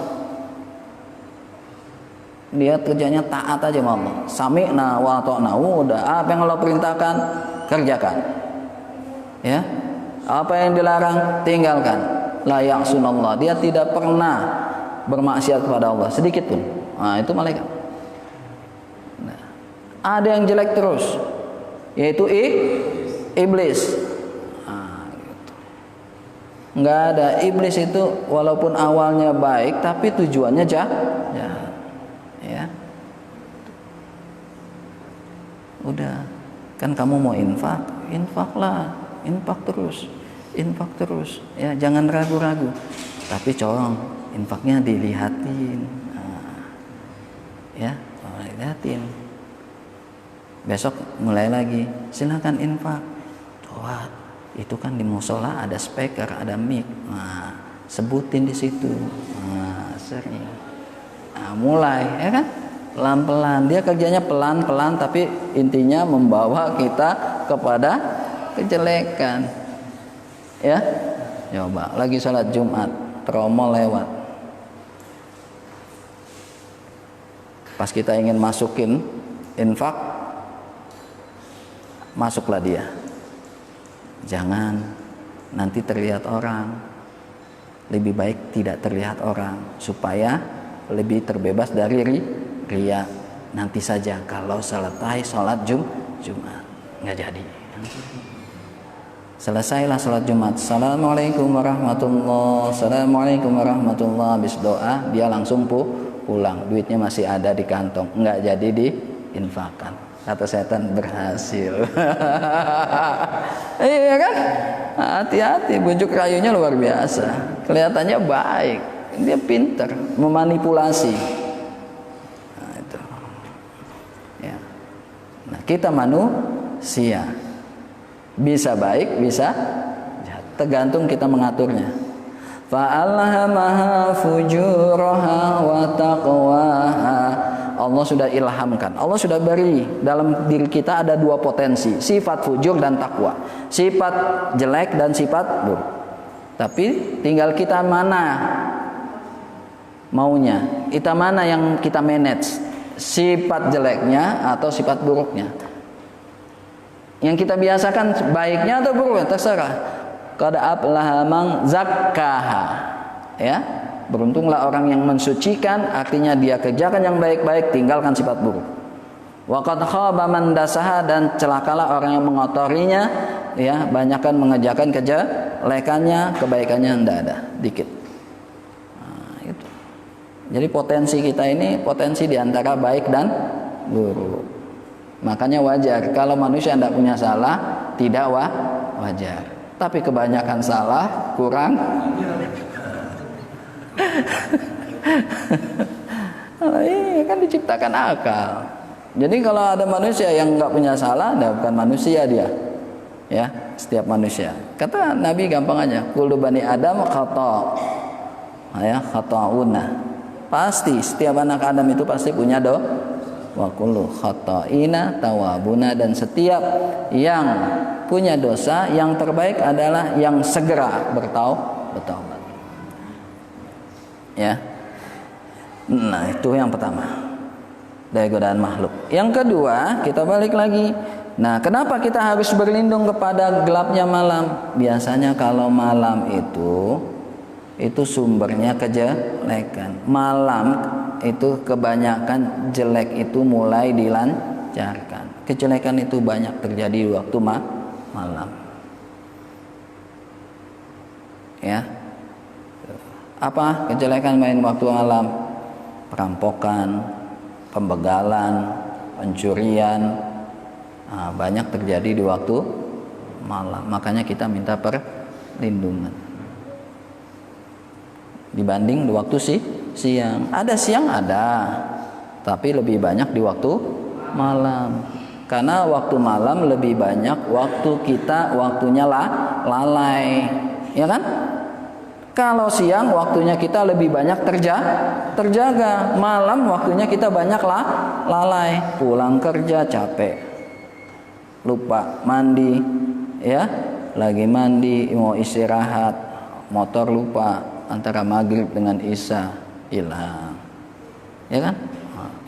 Dia kerjanya taat aja sama Allah. Sami'na wa ata'na, udah apa yang Allah perintahkan kerjakan. Ya. Apa yang dilarang tinggalkan. La ya'sunallah, dia tidak pernah bermaksiat kepada Allah sedikit pun. Nah, itu malaikat. Nah, ada yang jelek terus, yaitu iblis. Nggak ada. Iblis itu walaupun awalnya baik tapi tujuannya jahat. Ya. Udah. Kan kamu mau infak, infaklah, infak terus, ya jangan ragu-ragu. Tapi colong infaknya dilihatin, ya lihatin. Besok mulai lagi, silakan infak. Wah, itu kan di musola ada speaker, ada mic, sebutin di situ, sering. Mulai, ya kan? Pelan-pelan, dia kerjanya pelan-pelan, tapi intinya membawa kita kepada kejelekan. Ya, coba lagi sholat Jumat, tromol lewat. Pas kita ingin masukin infak, masuklah dia. Jangan, nanti terlihat orang. Lebih baik tidak terlihat orang, supaya lebih terbebas dari ria. Nanti saja kalau selesai sholat Jumat, nggak jadi. Selesailah sholat Jumat, Assalamualaikum warahmatullahi, Assalamualaikum warahmatullahi, habis doa dia langsung pulang, duitnya masih ada di kantong, nggak jadi diinfakkan. Kata setan, berhasil. Iya kan? Hati-hati, bujuk rayunya luar biasa. Kelihatannya baik, dia pintar memanipulasi. Nah, itu. Ya. Nah, kita manusia, bisa baik, bisa jahat, tergantung kita mengaturnya. Fa'alhamaha fujuraha wa taqwaha. Allah sudah ilhamkan, Allah sudah beri dalam diri kita ada dua potensi, sifat fujur dan takwa, sifat jelek dan sifat buruk. Tapi tinggal kita mana maunya, kita mana yang kita manage, sifat jeleknya atau sifat buruknya. Yang kita biasakan baiknya atau buruknya terserah. Qad aflaha man zakkaha, ya. Beruntunglah orang yang mensucikan, artinya dia kerjakan yang baik-baik, tinggalkan sifat buruk. Wa qad khaba man dasaha, dan celakalah orang yang mengotorinya, ya, banyakkan mengerjakan kejelekannya, kebaikannya tidak ada, dikit. Nah, itu. Jadi potensi kita ini potensi diantara baik dan buruk. Makanya wajar kalau manusia tidak punya salah, tidak wajar. Tapi kebanyakan salah, kurang. Ini kan diciptakan akal. Jadi kalau ada manusia yang nggak punya salah, bukan manusia dia, ya, setiap manusia. Kata Nabi gampang aja, kullu bani Adam khata, ya, khata'una. Pasti setiap anak Adam itu pasti punya wa kullu khata'ina tawabuna, dan setiap yang punya dosa yang terbaik adalah yang segera bertaubat. Ya. Nah, itu yang pertama, dari godaan makhluk. Yang kedua, kita balik lagi. Nah, kenapa kita harus berlindung kepada gelapnya malam? Biasanya kalau malam itu sumbernya kejelekan. Malam itu kebanyakan jelek itu mulai dilancarkan. Kejelekan itu banyak terjadi di waktu malam. Ya. Apa kejelekan main waktu malam? Perampokan, pembegalan, pencurian, banyak terjadi di waktu malam. Makanya kita minta perlindungan dibanding di waktu siang. Ada siang ada, tapi lebih banyak di waktu malam. Karena waktu malam lebih banyak waktu kita waktunya lalai, ya kan? Kalau siang waktunya kita lebih banyak terjaga, malam waktunya kita banyak lalai, pulang kerja capek, lupa mandi, ya, lagi mandi mau istirahat, motor lupa, antara maghrib dengan isya hilang, ya kan?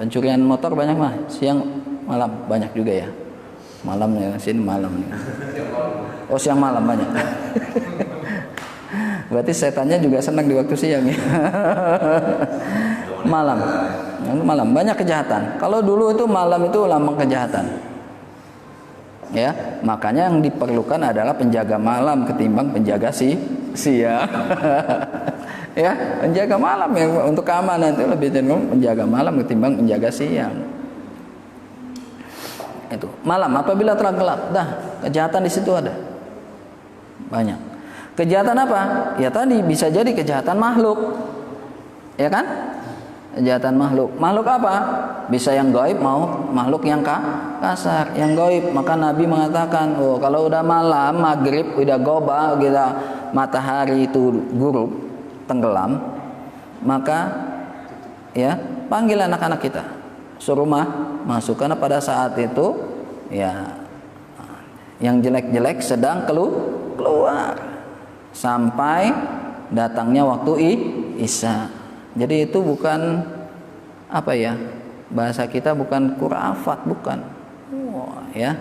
Pencurian motor banyak mah, siang malam banyak juga ya, malam ya, sini malam nih. Oh, siang malam banyak. Berarti setannya juga senang di waktu siang ya. Malam banyak kejahatan. Kalau dulu itu malam itu lambang kejahatan. Ya, makanya yang diperlukan adalah penjaga malam ketimbang penjaga siang. Ya, penjaga malam yang untuk keamanan itu lebih cenderung penjaga malam ketimbang penjaga siang. Itu malam apabila telah gelap, dah kejahatan di situ ada banyak. Kejahatan apa? Ya tadi bisa jadi kejahatan makhluk, ya kan? Kejahatan makhluk. Makhluk apa? Bisa yang gaib, mau makhluk yang kasar, yang gaib. Maka Nabi mengatakan, oh kalau udah malam, maghrib, udah goba, kita matahari itu gurub, tenggelam, maka ya panggil anak-anak kita, suruh masuk, karena pada saat itu ya yang jelek-jelek sedang keluar sampai datangnya waktu Isya. Jadi itu bukan apa ya, bahasa kita bukan kurafat, bukan. Ya.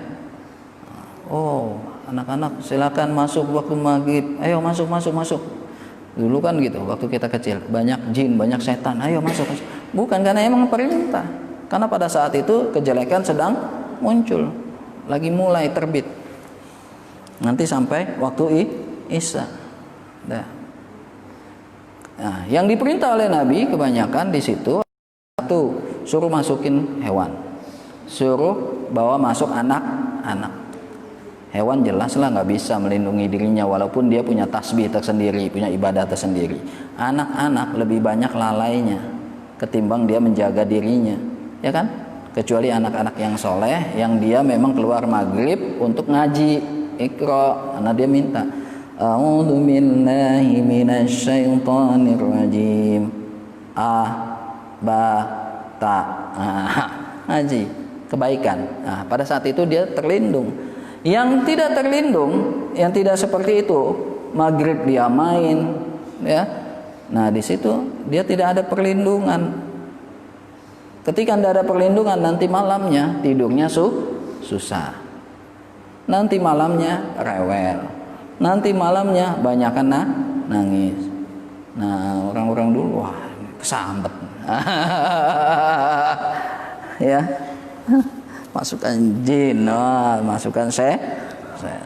Oh, anak-anak silakan masuk waktu maghrib. Ayo masuk. Dulu kan gitu, waktu kita kecil, banyak jin, banyak setan. Ayo masuk. Bukan, karena emang perintah. Karena pada saat itu kejelekan sedang muncul, lagi mulai terbit. Nanti sampai waktu Isya. Dah. Nah, yang diperintah oleh Nabi kebanyakan di situ, satu, suruh masukin hewan, suruh bawa masuk anak-anak. Hewan jelaslah nggak bisa melindungi dirinya walaupun dia punya tasbih tersendiri, punya ibadah tersendiri. Anak-anak lebih banyak lalainya ketimbang dia menjaga dirinya, ya kan? Kecuali anak-anak yang soleh, yang dia memang keluar maghrib untuk ngaji, Iqra, karena dia minta. A'udzu billahi minasy syaithanir rajim. Ngaji kebaikan. Nah, pada saat itu dia terlindung. Yang tidak terlindung, yang tidak seperti itu, maghrib dia main, ya. Nah, di situ dia tidak ada perlindungan. Ketika tidak ada perlindungan, nanti malamnya tidurnya susah. Nanti malamnya rewel. Nanti malamnya banyakan nangis. Nah, orang-orang dulu wah kesambet. Ya. Masukkan jin, masukkan setan.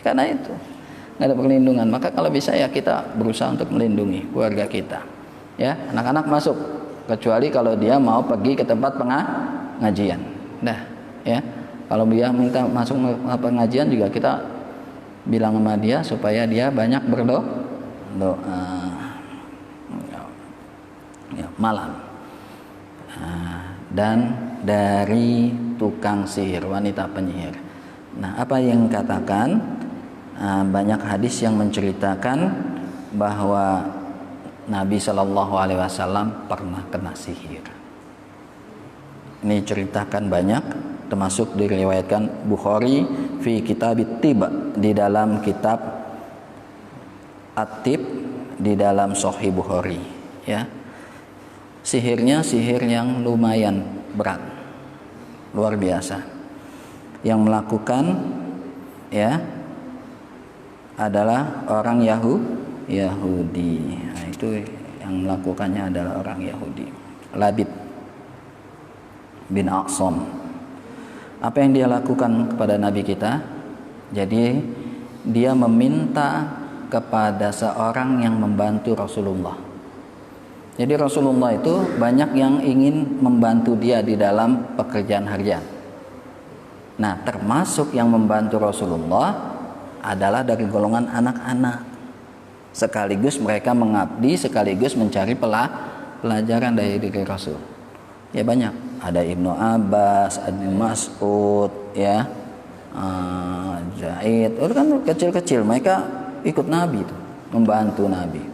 Karena itu nggak ada perlindungan. Maka kalau bisa ya kita berusaha untuk melindungi keluarga kita. Ya, anak-anak masuk kecuali kalau dia mau pergi ke tempat pengajian. Nah, ya. Kalau dia minta masuk pengajian juga kita bilang sama dia supaya dia banyak berdoa ya, malam. Dan dari tukang sihir, wanita penyihir. Nah, apa yang katakan? Banyak hadis yang menceritakan bahwa Nabi Shallallahu Alaihi Wasallam pernah kena sihir. Ini ceritakan banyak, termasuk diriwayatkan Bukhari fi kitab Tiba, di dalam kitab At-Tib, di dalam Sahih Bukhari, ya. Sihirnya sihir yang lumayan berat, luar biasa. Yang melakukan ya adalah orang Yahudi. Nah, itu yang melakukannya adalah orang Yahudi, Labid bin Aqsam. Apa yang dia lakukan kepada Nabi kita? Jadi dia meminta kepada seorang yang membantu Rasulullah. Jadi Rasulullah itu banyak yang ingin membantu dia di dalam pekerjaan harian. Nah, termasuk yang membantu Rasulullah adalah dari golongan anak-anak. Sekaligus mereka mengabdi, sekaligus mencari pelajaran dari diri Rasul. Ya banyak. Ada Ibnu Abbas, Ibnu Mas'ud, ya, Zaid. Itu kan kecil-kecil, mereka ikut Nabi itu, membantu Nabi.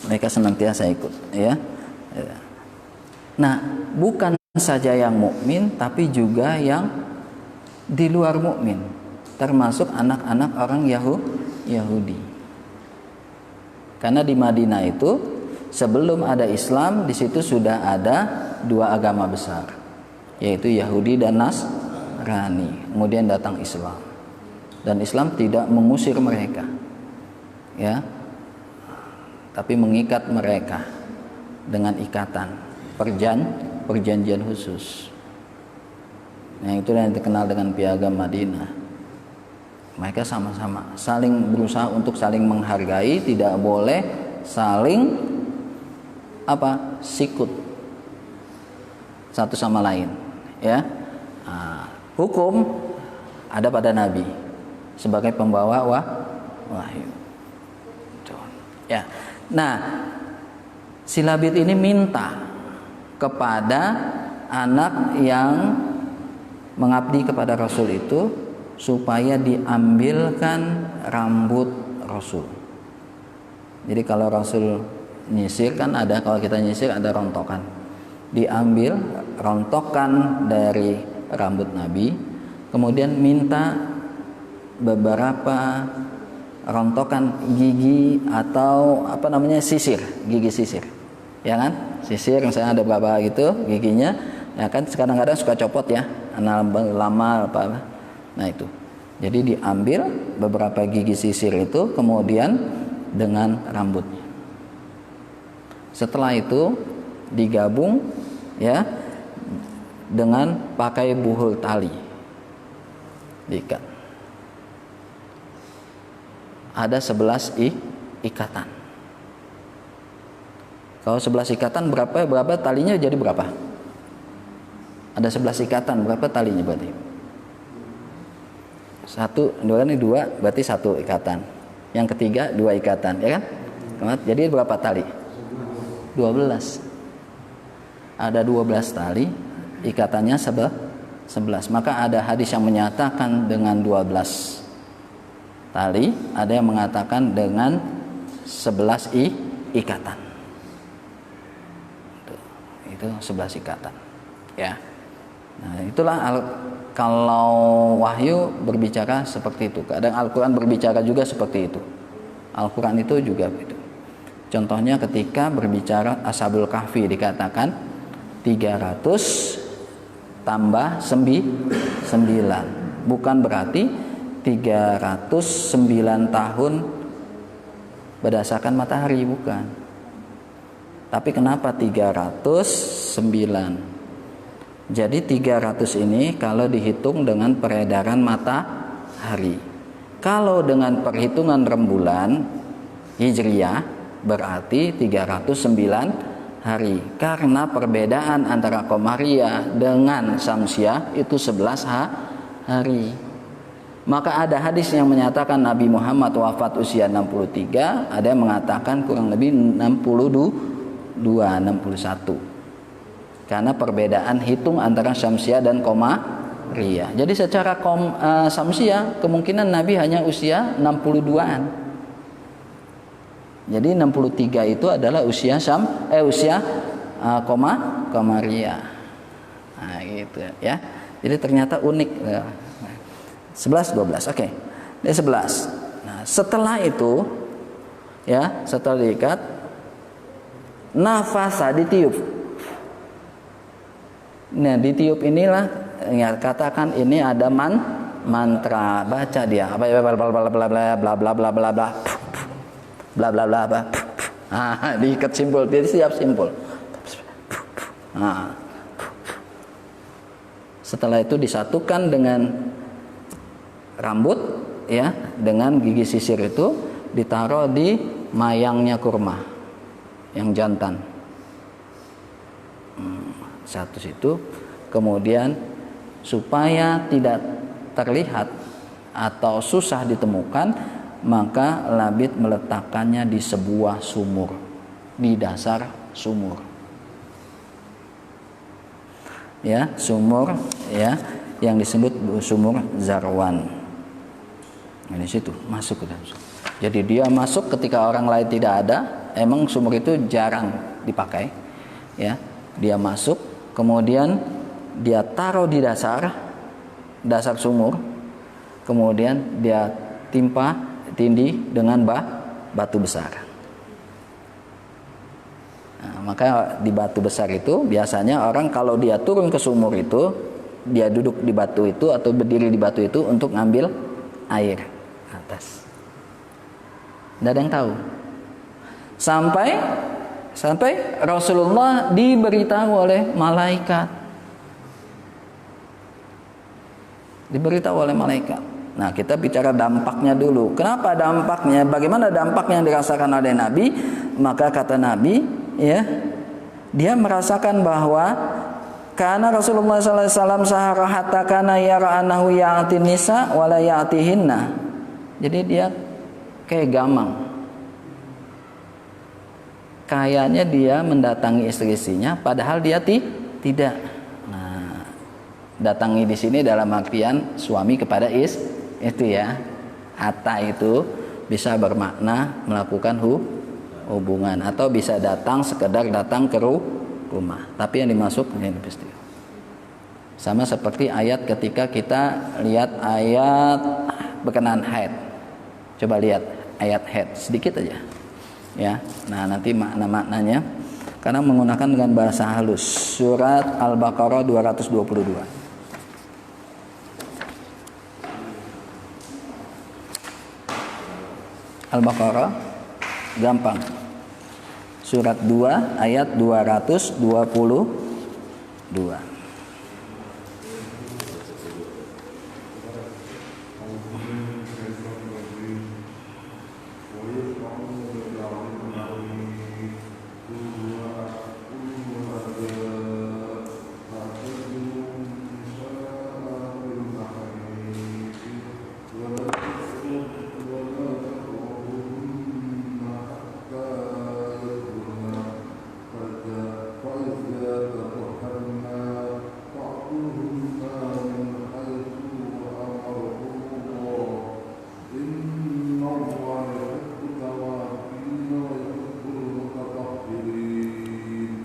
Mereka senantiasa ikut, ya. Nah, bukan saja yang mukmin, tapi juga yang di luar mukmin, termasuk anak-anak orang Yahudi. Karena di Madinah itu sebelum ada Islam, di situ sudah ada dua agama besar, yaitu Yahudi dan Nasrani. Kemudian datang Islam, dan Islam tidak mengusir mereka, ya, tapi mengikat mereka dengan ikatan perjanjian khusus. Nah, itu yang dikenal dengan Piagam Madinah. Mereka sama-sama saling berusaha untuk saling menghargai, tidak boleh saling sikut satu sama lain. ya. Hukum ada pada Nabi sebagai pembawa wahyu. Ya. Nah, si Labid ini minta kepada anak yang mengabdi kepada Rasul itu supaya diambilkan rambut Rasul. Jadi kalau Rasul nyisir kan ada, kalau kita nyisir ada rontokan. Diambil rontokan dari rambut Nabi, kemudian minta beberapa rontokan gigi atau sisir, gigi sisir. Ya kan? Sisir misalnya ada berapa gitu giginya, ya kan kadang-kadang suka copot ya, lama apa. Nah itu. Jadi diambil beberapa gigi sisir itu kemudian dengan rambutnya. Setelah itu digabung ya dengan pakai buhul tali. Diikat. Ada 11 ikatan. Kalau 11 ikatan berapa talinya jadi berapa? Ada 11 ikatan, berapa talinya berarti? 1, 2, 2 berarti 1 ikatan. Yang ketiga 2 ikatan, ya kan? Jadi berapa tali? 12. Ada 12 tali, ikatannya 11. Maka ada hadis yang menyatakan dengan 12 tali, ada yang mengatakan dengan 11 ikatan. Itu 11 ikatan. Ya. Nah, itulah kalau wahyu berbicara seperti itu. Kadang Al-Quran berbicara juga seperti itu. Al-Quran itu juga itu. Contohnya ketika berbicara Ashabul Kahfi dikatakan 300 tambah 9. Bukan berarti 309 tahun berdasarkan matahari, bukan. Tapi kenapa 309? Jadi 300 ini kalau dihitung dengan peredaran matahari. Kalau dengan perhitungan rembulan Hijriyah berarti 309 hari. Karena perbedaan antara Qamariyah dengan Syamsiyah itu 11 hari. Maka ada hadis yang menyatakan Nabi Muhammad wafat usia 63, ada yang mengatakan kurang lebih 61. Karena perbedaan hitung antara Syamsiyah dan Qamariyah. Jadi secara Syamsiyah kemungkinan Nabi hanya usia 62-an. Jadi 63 itu adalah usia Qamariyah. Nah, gitu ya. Jadi ternyata unik. 11 12. Oke. Ini 11. Nah, setelah itu ya, setelah diikat nafasa ditiup. Nah, ditiup inilah ya, katakan ini ada mantra, baca dia apa bla bla bla bla bla bla bla bla bla bla bla bla bla. Diikat simpul, dia siap simpul. Setelah itu disatukan dengan rambut ya, dengan gigi sisir itu ditaruh di mayangnya kurma yang jantan. Satu situ, kemudian supaya tidak terlihat atau susah ditemukan, maka Labid meletakkannya di sebuah sumur, di dasar sumur. Ya, sumur ya yang disebut sumur Zarwan. Nah, di situ masuk ke dalam sumur. Jadi dia masuk ketika orang lain tidak ada. Emang sumur itu jarang dipakai. Ya, dia masuk. Kemudian dia taruh di dasar sumur, kemudian dia tindih dengan batu besar. Nah, maka di batu besar itu biasanya orang kalau dia turun ke sumur itu, dia duduk di batu itu atau berdiri di batu itu untuk ngambil air atas. Tidak ada yang tahu. Sampai Rasulullah diberitahu oleh malaikat. Nah, kita bicara dampaknya dulu. Kenapa dampaknya? Bagaimana dampaknya yang dirasakan oleh Nabi? Maka kata Nabi, ya, dia merasakan bahwa Karena Rasulullah sallallahu alaihi wasallam sahara hatta kana yara annahu ya'tin nisa wa la ya'tihinna. Jadi dia kayak gamang. Kayaknya dia mendatangi istri-istrinya padahal dia tidak. Nah, datangi di sini dalam artian suami kepada istri ya. Hatta itu bisa bermakna melakukan hubungan atau bisa datang sekedar datang ke rumah. Tapi yang dimaksud ini pasti sama seperti ayat ketika kita lihat ayat berkenaan haid. Coba lihat ayat haid sedikit aja. Ya. Nah, nanti maknanya karena menggunakan dengan bahasa halus. Surat Al-Baqarah 222. Al-Baqarah gampang. Surat 2 ayat 222.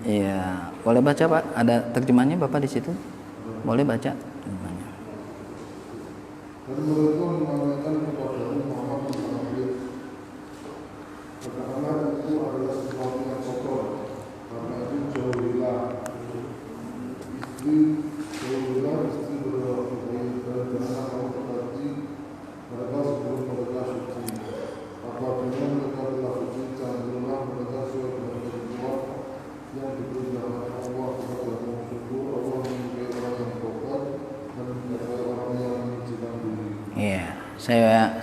Iya, boleh baca Pak? Ada terjemahnya Bapak di situ? Boleh baca terjemahnya. Dan mereka mengatakan kepada Muhammad bin katakanlah itu adalah sesuatu yang kotor, karena itu jauhilah istri berlaku baik dan janganlah kamu dekati mereka sebelum mereka suci. Apabila mereka telah suci, janganlah mereka sudah berbuat yang diperintahkan Allah kepada musuh. Allah menyukai orang yang tobat dan menyukai orang yang mencegah diri. Iya,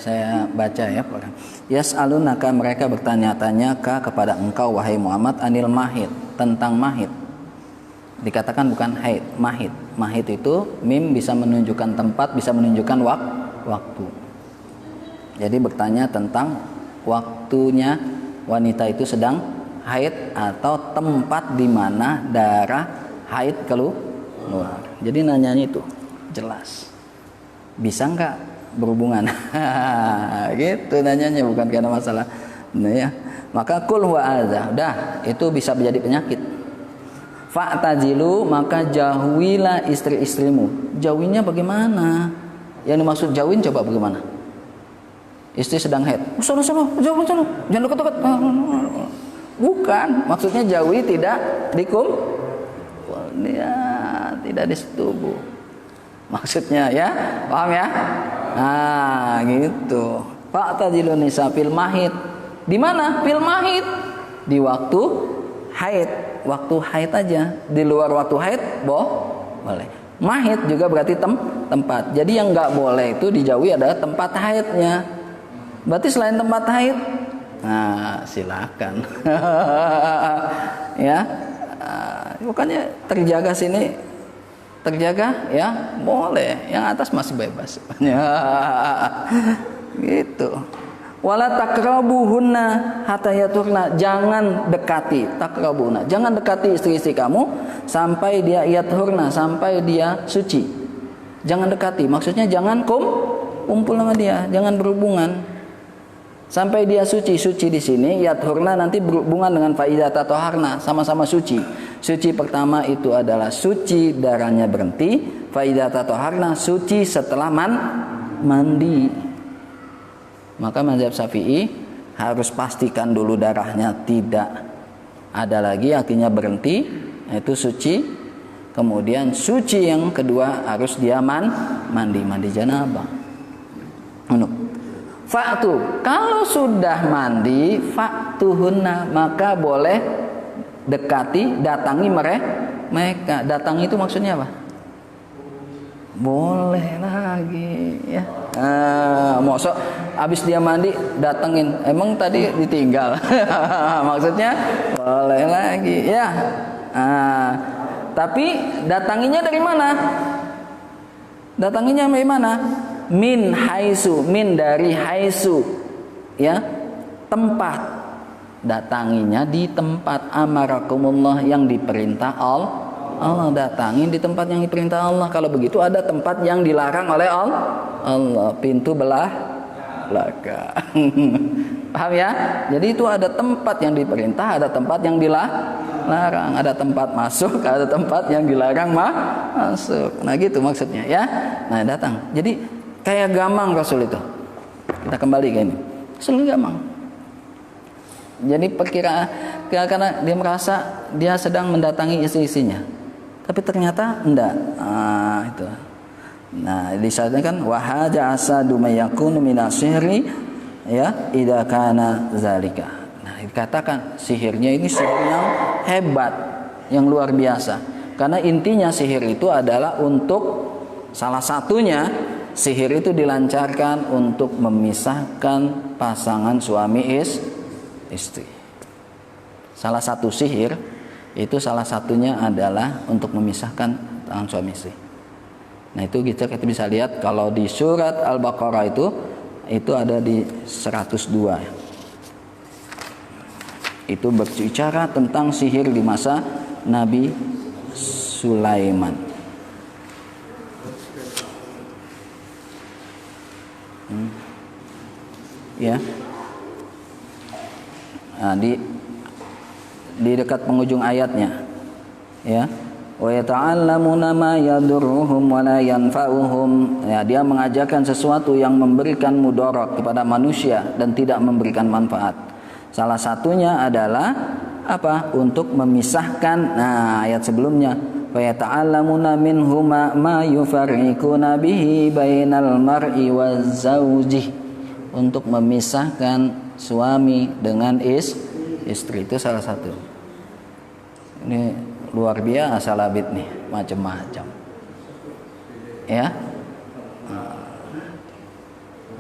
saya baca ya Pak. Yas'alunaka, mereka bertanya-tanya kepada engkau wahai Muhammad anil mahid, tentang mahid. Dikatakan bukan haid, mahid. Mahid itu mim bisa menunjukkan tempat, bisa menunjukkan waktu. Jadi bertanya tentang waktunya wanita itu sedang haid atau tempat di mana darah haid keluar. Jadi nanyanya itu jelas. Bisa enggak berhubungan? Gitu nanyanya, bukan karena masalah. Nah, ya. Maka kul huwa adza. Dah, itu bisa menjadi penyakit. Fa'tazilu, maka jauhilah istri-istrimu. Jauhinya bagaimana? Yang dimaksud jauhin coba bagaimana? Istri sedang haid. Sono, jauh. Jangan dekat-dekat. Bukan, maksudnya jauhi tidak ya, tidak disetubuh. Maksudnya ya, paham ya? Nah, gitu. Fa'tazilu nisa fil mahid. Di mana? Fil mahid. Di waktu haid. Waktu haid aja. Di luar waktu haid boleh. Mahid juga berarti tempat. Jadi yang nggak boleh itu dijauhi adalah tempat haidnya. Berarti selain tempat haid, nah silakan. Ya, bukannya terjaga sini, terjaga ya boleh. Yang atas masih bebas. Gitu. Wala takrabuhunna hatta yaturna, jangan dekati, takrabuhunna, jangan dekati istri-istri kamu sampai dia yaturna, sampai dia suci. Jangan dekati, maksudnya jangan kumpul sama dia, jangan berhubungan sampai dia suci. Suci di sini yaturna nanti berhubungan dengan faidata toharna, sama-sama suci. Suci pertama itu adalah suci darahnya berhenti, faidata toharna suci setelah mandi. Maka mazhab Syafi'i harus pastikan dulu darahnya tidak ada lagi, artinya berhenti, itu suci. Kemudian suci yang kedua harus dia mandi janabah. Fa'tu, kalau sudah mandi, fa'tuhunna, maka boleh dekati, datangi mereka. Datangi itu maksudnya apa? Boleh lagi ya. Mosok abis dia mandi datengin, emang tadi ditinggal. Maksudnya boleh lagi ya. Tapi datanginya dari mana? Datanginya dari mana? Min haisu, min dari haisu, ya, tempat. Datanginya di tempat amarakumullah yang diperintah Allah. Datangin di tempat yang diperintah Allah. Kalau begitu ada tempat yang dilarang oleh Allah. Pintu belah belakang. Paham ya? Jadi itu ada tempat yang diperintah, ada tempat yang dilarang, ada tempat masuk, ada tempat yang dilarang masuk. Nah gitu maksudnya ya. Nah datang. Jadi kayak gamang Rasul itu. Kita kembali ke ini. Rasul gamang. Jadi karena dia merasa dia sedang mendatangi istri-istrinya, tapi ternyata enggak. Itu. Nah di saatnya kan wahaja asadu mayakunu minasihri, ya, idza kana zalika. Nah dikatakan sihirnya ini sihir yang hebat, yang luar biasa. Karena intinya sihir itu adalah untuk, salah satunya sihir itu dilancarkan untuk memisahkan pasangan suami istri. Salah satu sihir itu salah satunya adalah untuk memisahkan pasangan suami istri. Nah itu kita bisa lihat kalau di surat Al-Baqarah itu ada di 102. Itu berbicara tentang sihir di masa Nabi Sulaiman. Ya. Nah, di dekat penghujung ayatnya, ya, wa yata'allamuna ma yadurruhum wa la yanfa'uhum. Ya, dia mengajarkan sesuatu yang memberikan mudarat kepada manusia dan tidak memberikan manfaat. Salah satunya adalah apa? Untuk memisahkan. Nah, ayat sebelumnya, wa yata'allamuna minhuma ma yufarriquna bihi bainal mar'i waz zawji. Untuk memisahkan suami dengan istri, itu salah satu. Ini luar biasa labit nih, macam-macam. Ya.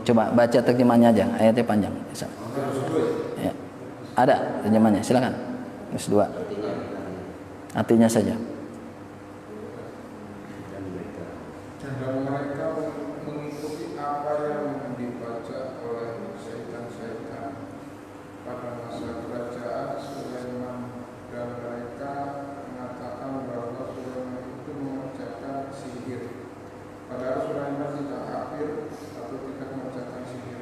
Coba baca terjemahnya aja, ayatnya panjang. Ya. Ada terjemahnya, silakan. Terus 2. Artinya saja. Dan mereka mengikuti apa yang dibaca oleh syaitan-syaitan pada masa kerajaan Sulaiman, dan mereka mengatakan bahwa Sulaiman itu mengerjakan sihir. Padahal Sulaiman tidak kafir atau tidak mengerjakan sihir.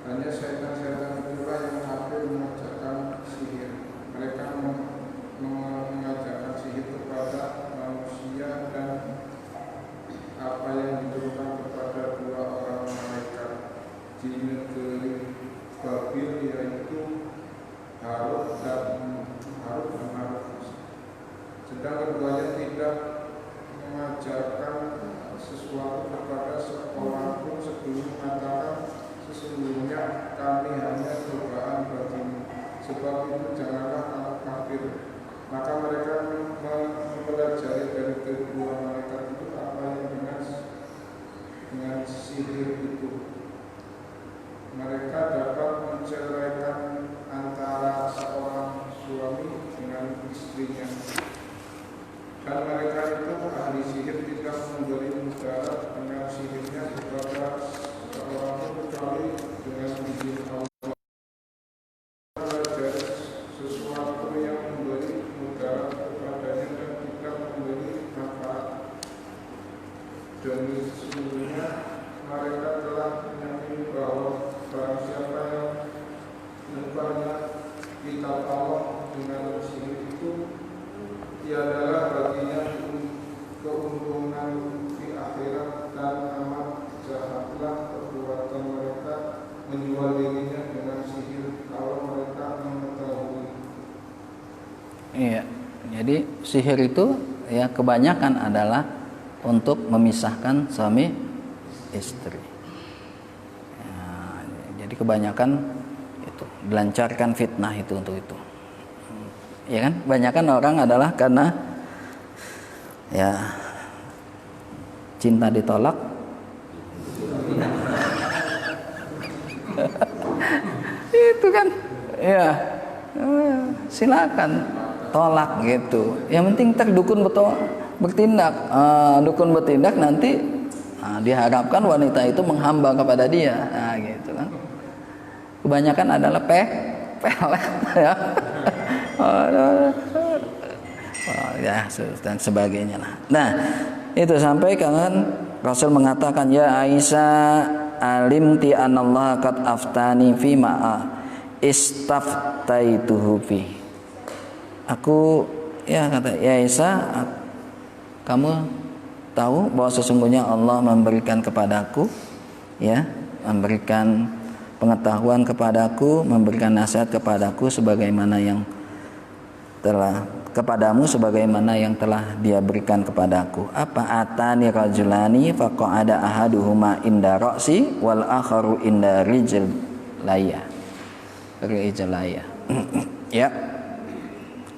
Hanya syaitan-syaitan itulah yang kafir mengerjakan sihir. Mereka mengajarkan sihir kepada manusia dan apa yang diturunkan kepada 2 orang malaikat di negeri Babil, yaitu Harut dan Marut. Sedang keduanya tidak mengajarkan sesuatu kepada seorang pun sebelum mengatakan sesungguhnya kami hanya cobaan bagimu, sebab itu janganlah kamu kafir. Maka mereka mempelajari dari kedua malaikat itu apa yang dengan sihir itu. Mereka dapat menceraikan antara seorang suami dengan istrinya. Dan mereka itu ahli sihir tidak memberi mudarat dengan sihirnya kepada seorang pun kecuali dengan izin Allah. Belajar sesuatu yang memberi mudarat kepadanya dan tidak memberi manfaat. Dan sesungguhnya mereka telah menyakini bahwa barang siapa yang menyembahnya kitab Allah dengan sihir itu, tiadalah baginya keuntungan di akhirat, dan amat jahatlah perbuatan mereka menjual dirinya dengan sihir kalau mereka mengetahui. Iya. Jadi sihir itu ya kebanyakan adalah untuk memisahkan suami istri. Ya, jadi kebanyakan itu dilancarkan fitnah itu untuk itu. Ya kan? Kebanyakan orang adalah karena ya cinta ditolak. Itu kan. Ya. Silakan. tolak gitu. Yang penting dukun bertindak, dukun bertindak nanti diharapkan wanita itu menghamba kepada dia, gitu kan. Kebanyakan adalah pelet ya. Ya dan sebagainya lah. Nah, itu sampai kan Rasul mengatakan, ya Aisyah, alimti anallaha qad aftani fi ma'a istaftaituhu fi. Aku, ya kata ya Aisyah, kamu tahu bahwa sesungguhnya Allah memberikan kepadaku, ya, memberikan pengetahuan kepadaku, memberikan nasihat kepadaku sebagaimana yang telah kepadamu, sebagaimana yang telah Dia berikan kepadaku. Apa? Atani rajulani faqa'ada ahaduhuma inda ra'si wal akharu inda rijlaya. Ya.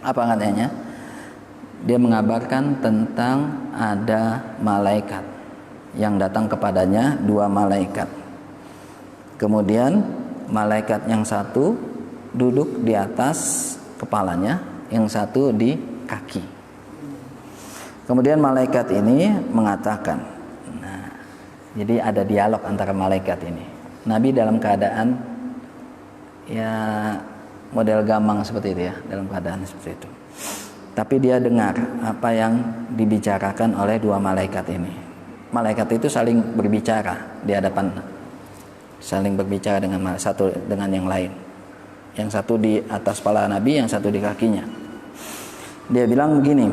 Apa katanya? Dia mengabarkan tentang ada malaikat yang datang kepadanya, 2 malaikat. Kemudian malaikat yang satu duduk di atas kepalanya, yang satu di kaki. Kemudian malaikat ini mengatakan, nah, jadi ada dialog antara malaikat ini. Nabi dalam keadaan ya model gamang seperti itu ya, dalam keadaan seperti itu. Tapi dia dengar apa yang dibicarakan oleh 2 malaikat ini. Malaikat itu saling berbicara di hadapan, saling berbicara dengan satu dengan yang lain. Yang satu di atas kepala Nabi, yang satu di kakinya. Dia bilang begini,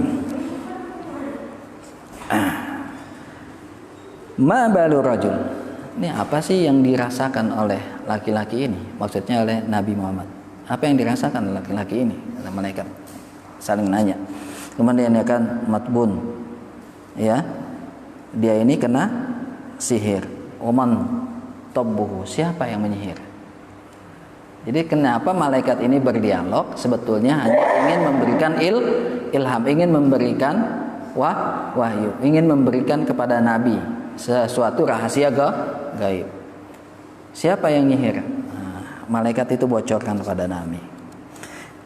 ma balu rajul. Ini apa sih yang dirasakan oleh laki-laki ini? Maksudnya oleh Nabi Muhammad. Apa yang dirasakan oleh laki-laki ini? Kata malaikat. Saling nanya. Kemudian dia kan matbun. Ya. Dia ini kena sihir. Oman tabbuhu. Siapa yang menyihir? Jadi kenapa malaikat ini berdialog? Sebetulnya hanya ingin memberikan ilham, ingin memberikan wahyu, ingin memberikan kepada Nabi sesuatu rahasia gaib. Siapa yang nyihir? Nah, malaikat itu bocorkan kepada Nabi.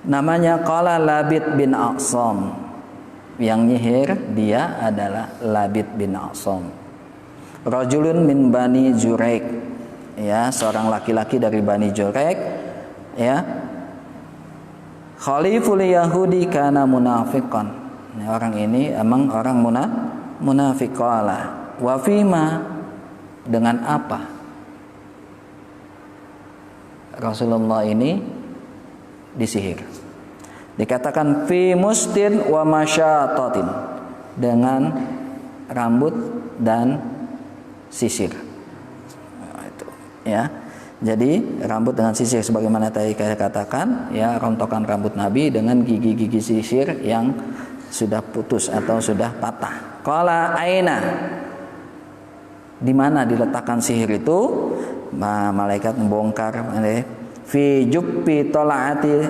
Namanya qala Labid bin Aqsam. Yang nyihir dia adalah Labid bin Aqsam. Rajulun min Bani Juraik. Ya, seorang laki-laki dari Bani Juraik, ya. Khaliful Yahudi kana munafiqan. Nah, orang ini emang orang munafik. Qala wa fima, dengan apa Rasulullah ini disihir? Dikatakan fi mustin wa masyatatin, dengan rambut dan sisir. Ya, jadi rambut dengan sisir sebagaimana tadi saya katakan, ya, rontokan rambut Nabi dengan gigi-gigi sisir yang sudah putus atau sudah patah. Qala aina, di mana diletakkan sihir itu? Malaikat membongkar, fi jubbi tolaati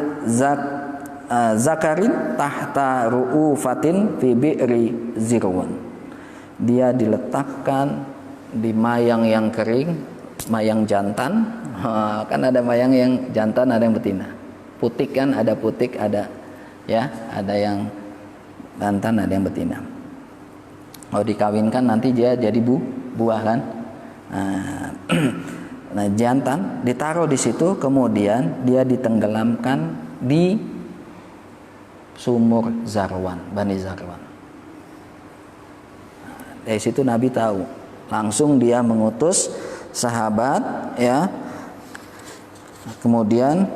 zakarin tahta ru'ufatin fi bi'ri zirwan. Dia diletakkan di mayang yang kering, mayang jantan. Kan ada mayang yang jantan, ada yang betina. Putik kan, ada putik, ada, ya, ada yang jantan, ada yang betina. Kalau dikawinkan nanti dia jadi buah kan. Nah, jantan ditaruh di situ, kemudian dia ditenggelamkan di sumur Zarwan, Bani Zarwan. Dari situ Nabi tahu, langsung dia mengutus sahabat, ya, kemudian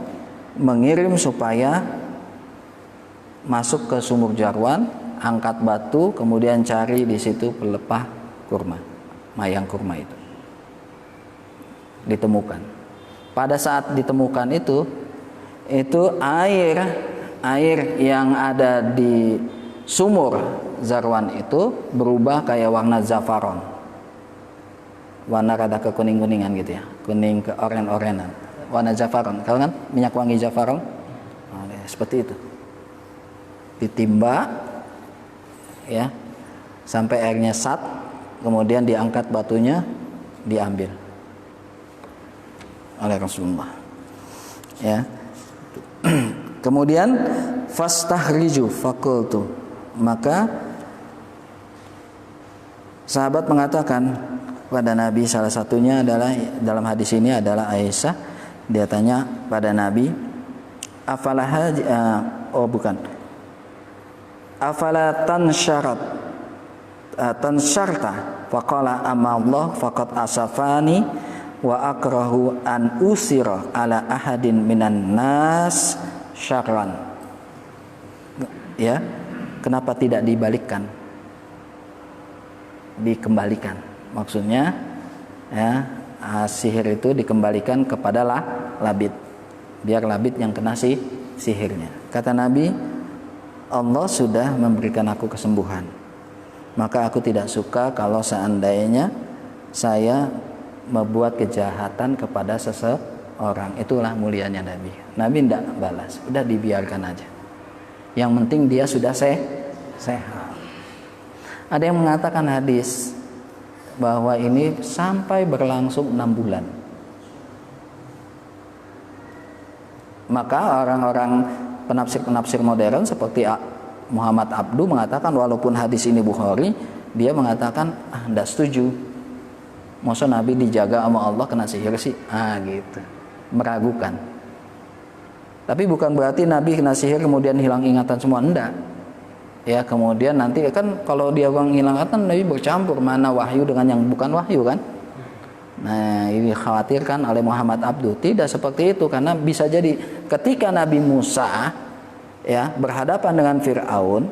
mengirim supaya masuk ke sumur Zarwan, angkat batu, kemudian cari di situ pelepah kurma, mayang kurma itu ditemukan. Pada saat ditemukan itu air yang ada di sumur Zarwan itu berubah kayak warna zafaron, warna rada ke kuning-kuningan gitu ya, kuning ke oren-orenan, warna zafaron. Kalau kan minyak wangi zafaron, seperti itu. Ditimba, ya, sampai airnya sat, kemudian diangkat batunya, diambil oleh Rasulullah. Ya. Kemudian Fastahrizu faqultu. Maka sahabat mengatakan pada Nabi, salah satunya adalah dalam hadis ini adalah Aisyah. Dia tanya pada Nabi, afala tansharta faqala amma Allah faqad asafani wa akrahu an usira ala ahadin minan nas syarran. Ya, kenapa tidak dibalikkan? Dikembalikan. Maksudnya ya, sihir itu dikembalikan kepada Labid. Biar Labid yang kena sihirnya. Kata Nabi, Allah sudah memberikan aku kesembuhan. Maka aku tidak suka kalau seandainya saya membuat kejahatan kepada seseorang. Itulah mulianya Nabi. Nabi tidak balas, udah dibiarkan aja. Yang penting dia sudah sehat. Ada yang mengatakan hadis bahwa ini sampai berlangsung 6 bulan. Maka orang-orang penafsir-penafsir modern seperti Muhammad Abdu mengatakan walaupun hadis ini Bukhari, dia mengatakan tidak setuju. Masa Nabi dijaga sama Allah kena sihir sih? Gitu. Meragukan. Tapi bukan berarti Nabi kena sihir kemudian hilang ingatan semua, enggak. Ya, kemudian nanti kan kalau dia hilang ingatan, Nabi bercampur mana wahyu dengan yang bukan wahyu kan? Nah, ini dikhawatirkan oleh Muhammad Abdu. Tidak seperti itu, karena bisa jadi ketika Nabi Musa ya berhadapan dengan Fir'aun,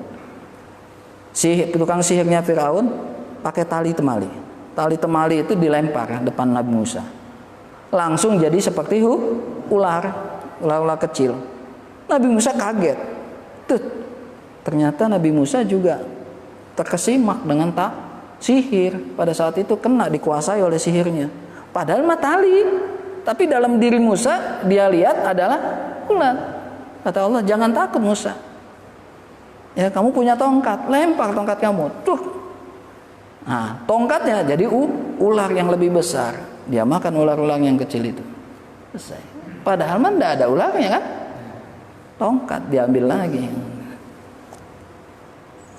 tukang sihirnya Fir'aun pakai tali temali. Tali temali itu dilempar depan Nabi Musa. Langsung jadi seperti ular kecil. Nabi Musa kaget. Ternyata Nabi Musa juga terkesimak dengan sihir. Pada saat itu kena dikuasai oleh sihirnya. Padahal mah tali. Tapi dalam diri Musa dia lihat adalah ular. Kata Allah, jangan takut Musa. Ya, kamu punya tongkat, lempar tongkat kamu. Tuh. Nah, tongkatnya jadi ular yang lebih besar. Dia makan ular-ular yang kecil itu. Selesai. Padahal mah tidak ada ularnya kan? Tongkat diambil lagi.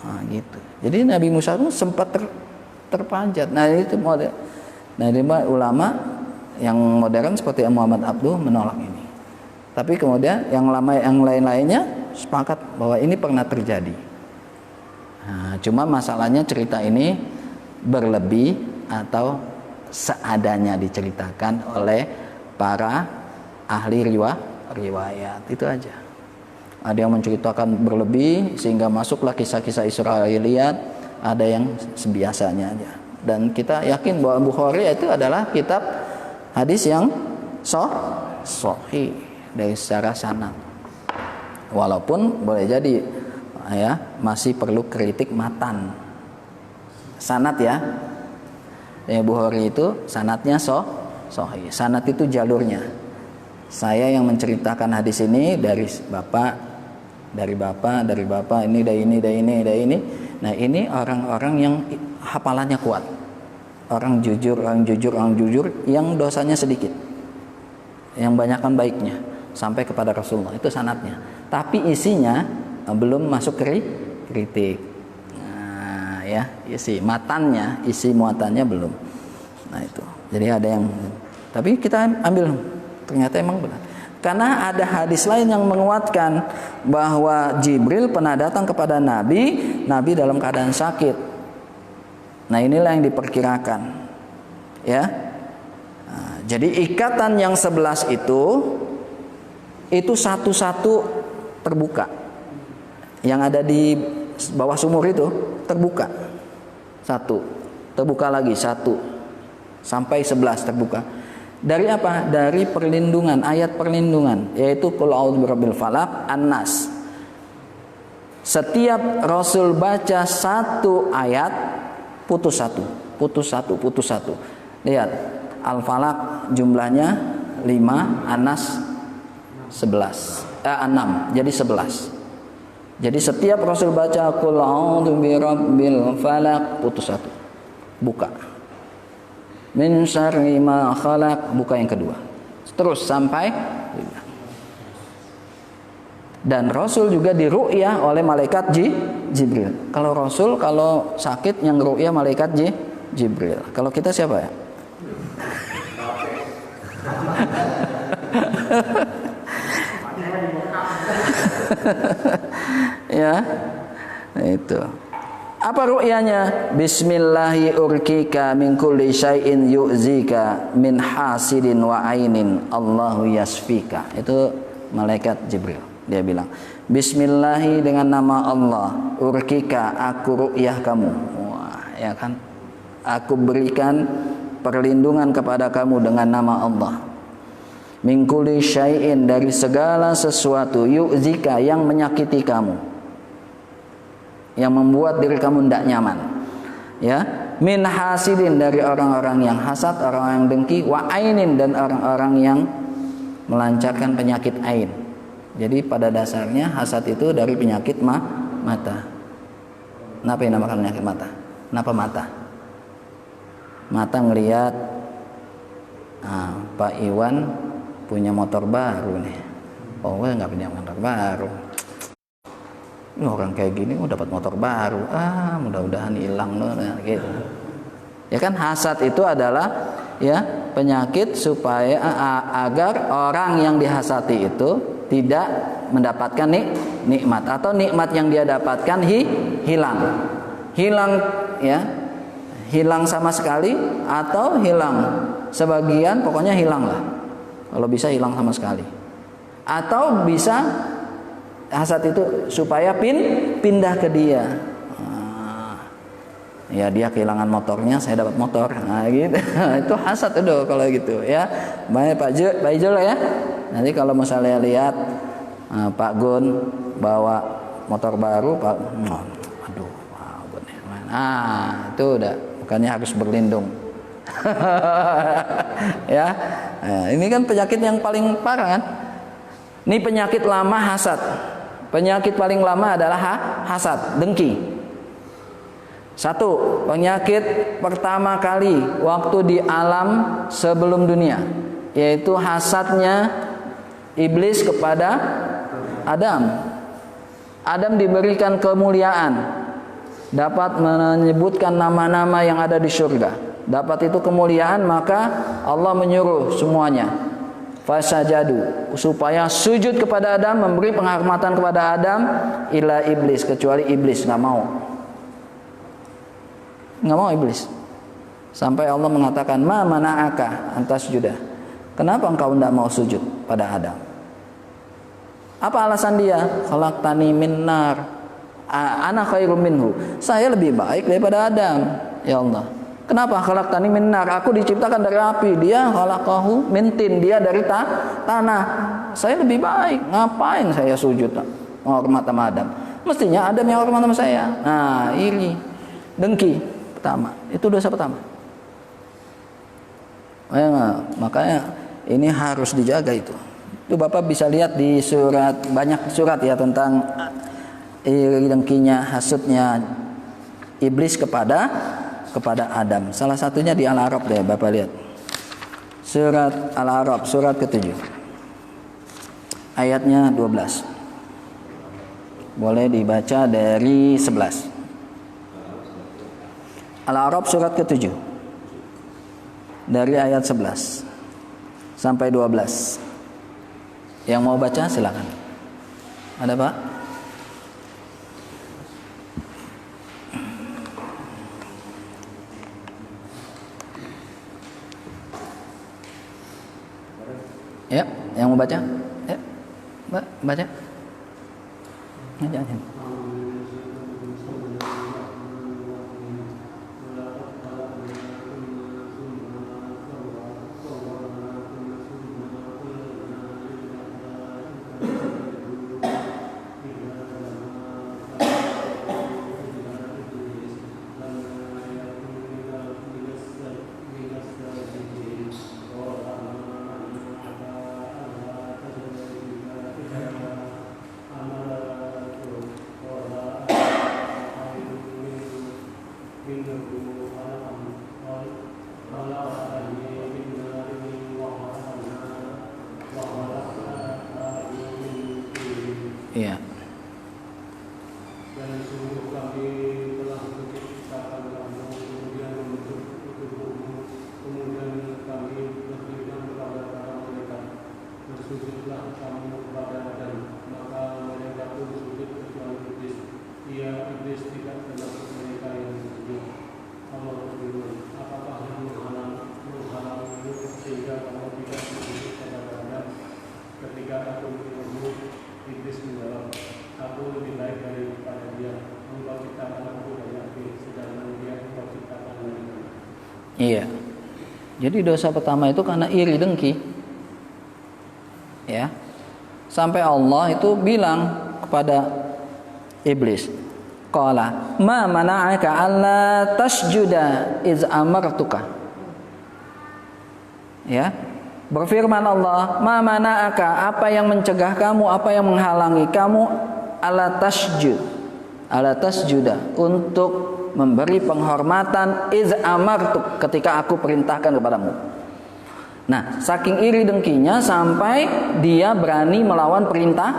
Nah, gitu. Jadi Nabi Musa itu sempat terpanjat. Nah, itu model. Nah, ulama yang modern seperti Muhammad Abdu menolak ini. Tapi kemudian yang lain-lainnya sepakat bahwa ini pernah terjadi. Nah, cuma masalahnya cerita ini berlebih atau seadanya diceritakan oleh para ahli riwayat. Itu aja. Ada yang menceritakan berlebih sehingga masuklah kisah-kisah Israiliyat, ada yang sebiasanya aja. Dan kita yakin bahwa Bukhari itu adalah kitab hadis yang sahih dari secara sanad. Walaupun boleh jadi ya masih perlu kritik matan. Sanad ya. Bukhari itu sanadnya sahih. Sanad itu jalurnya. Saya yang menceritakan hadis ini dari bapak, ini dari ini. Nah, ini orang-orang yang hafalannya kuat. Orang jujur yang dosanya sedikit. Yang banyakkan baiknya sampai kepada Rasulullah. Itu sanadnya. Tapi isinya belum masuk kritik. Nah, ya, isi muatannya belum. Nah, itu. Jadi ada yang tapi kita ambil ternyata emang benar. Karena ada hadis lain yang menguatkan bahwa Jibril pernah datang kepada Nabi dalam keadaan sakit. Nah, inilah yang diperkirakan. Ya. Nah, jadi ikatan yang 11 itu satu-satu terbuka. Yang ada di bawah sumur itu terbuka. Satu. Terbuka lagi satu. Sampai 11 terbuka. Dari apa? Dari perlindungan, ayat perlindungan, yaitu qul a'udzu birabbil falaq, An-Nas. Setiap Rasul baca satu ayat, putus satu. Lihat, Al-Falaq jumlahnya 5, An-Nas 11. 6, jadi 11. Jadi setiap Rasul baca qul a'udzu birabbil falaq, putus satu. Buka. Min syarri ma khalaq, buka yang kedua. Terus sampai Dan Rasul juga diru'yah oleh malaikat Jibril. Kalau Rasul kalau sakit yang ru'yah malaikat Jibril. Kalau kita siapa ya? Ya, itu. Apa ru'yanya? Bismillahi urkika min kulli syai'in yu'zika min hasidin wa ainin Allahu yasfika. Itu malaikat Jibril. Dia bilang, Bismillahi dengan nama Allah, urkika aku ru'yah kamu. Wah, ya kan? Aku berikan perlindungan kepada kamu dengan nama Allah. Min kulli syai'in dari segala sesuatu yu'zika yang menyakiti kamu, yang membuat diri kamu tidak nyaman. Ya, min hasidin dari orang-orang yang hasad, orang-orang yang dengki, wa ainin dan orang-orang yang melancarkan penyakit ain. Jadi pada dasarnya hasad itu dari penyakit mata. Kenapa yang dinamakan penyakit mata? Kenapa mata? Mata ngelihat Pak Iwan punya motor baru nih. Oh, gue nggak punya motor baru. Ini orang kayak gini dapat motor baru. Mudah-mudahan hilang loh, gitu. Ya kan, hasad itu adalah ya penyakit supaya agar orang yang dihasati itu tidak mendapatkan nikmat, atau nikmat yang dia dapatkan hilang ya, hilang sama sekali atau hilang sebagian, pokoknya hilang lah. Kalau bisa hilang sama sekali, atau bisa hasad itu supaya pindah ke dia. Ya dia kehilangan motornya, saya dapat motor. Nah gitu. Itu hasad itu kalau gitu ya. Baik Pak Ijul ya. Nanti kalau misalnya lihat Pak Gun bawa motor baru, Pak, aduh, itu udah, bukannya harus berlindung. Ya, nah, ini kan penyakit yang paling parah kan. Ini penyakit lama hasad. Penyakit paling lama adalah hasad, dengki. Satu, penyakit pertama kali waktu di alam sebelum dunia, yaitu hasadnya iblis kepada Adam. Adam diberikan kemuliaan, dapat menyebutkan nama-nama yang ada di surga. Dapat itu kemuliaan, maka Allah menyuruh semuanya fasajadu, supaya sujud kepada Adam, memberi penghormatan kepada Adam, ila iblis, kecuali iblis nggak mau iblis. Sampai Allah mengatakan, ma mana'aka antas judah, kenapa engkau tidak mau sujud pada Adam? Apa alasan dia? Khalaqtani min nar, ana khairum minhu, saya lebih baik daripada Adam. Ya Allah, kenapa? Khalaqtani min nar, aku diciptakan dari api, dia khalaqahu min tin, dia dari tanah. Saya lebih baik, ngapain saya sujud menghormat sama Adam? Mestinya Adam yang hormat sama saya. Nah, iri, dengki pertama, itu dosa pertama. Makanya ini harus dijaga itu. Itu Bapak bisa lihat di surat, banyak surat ya tentang dengkinya, hasutnya iblis kepada Adam. Salah satunya di Al-A'raf deh, Bapak lihat. Surat Al-A'raf, surat ke-7. Ayatnya 12. Boleh dibaca dari 11. Al-A'raf surat ke-7. Dari ayat 11 sampai 12. Yang mau baca silakan. Ada Pak? Ya, yang mau baca? Ya, Mbak, baca. Jangan. menjawab, aku lebih baik daripada dia. Engkau ciptakan aku dari api, sedangkan dia engkau ciptakan dari tanah. Iya. Jadi dosa pertama itu karena iri dengki. Ya. Sampai Allah itu bilang kepada iblis, qala ma mana'aka alla tasjuda iz amartuka. Ya. Berfirman Allah, ma mana'aka, apa yang mencegah kamu, apa yang menghalangi kamu alla tasjuda untuk memberi penghormatan iz amartuk, ketika aku perintahkan kepadamu. Nah, saking iri dengkinya sampai dia berani melawan perintah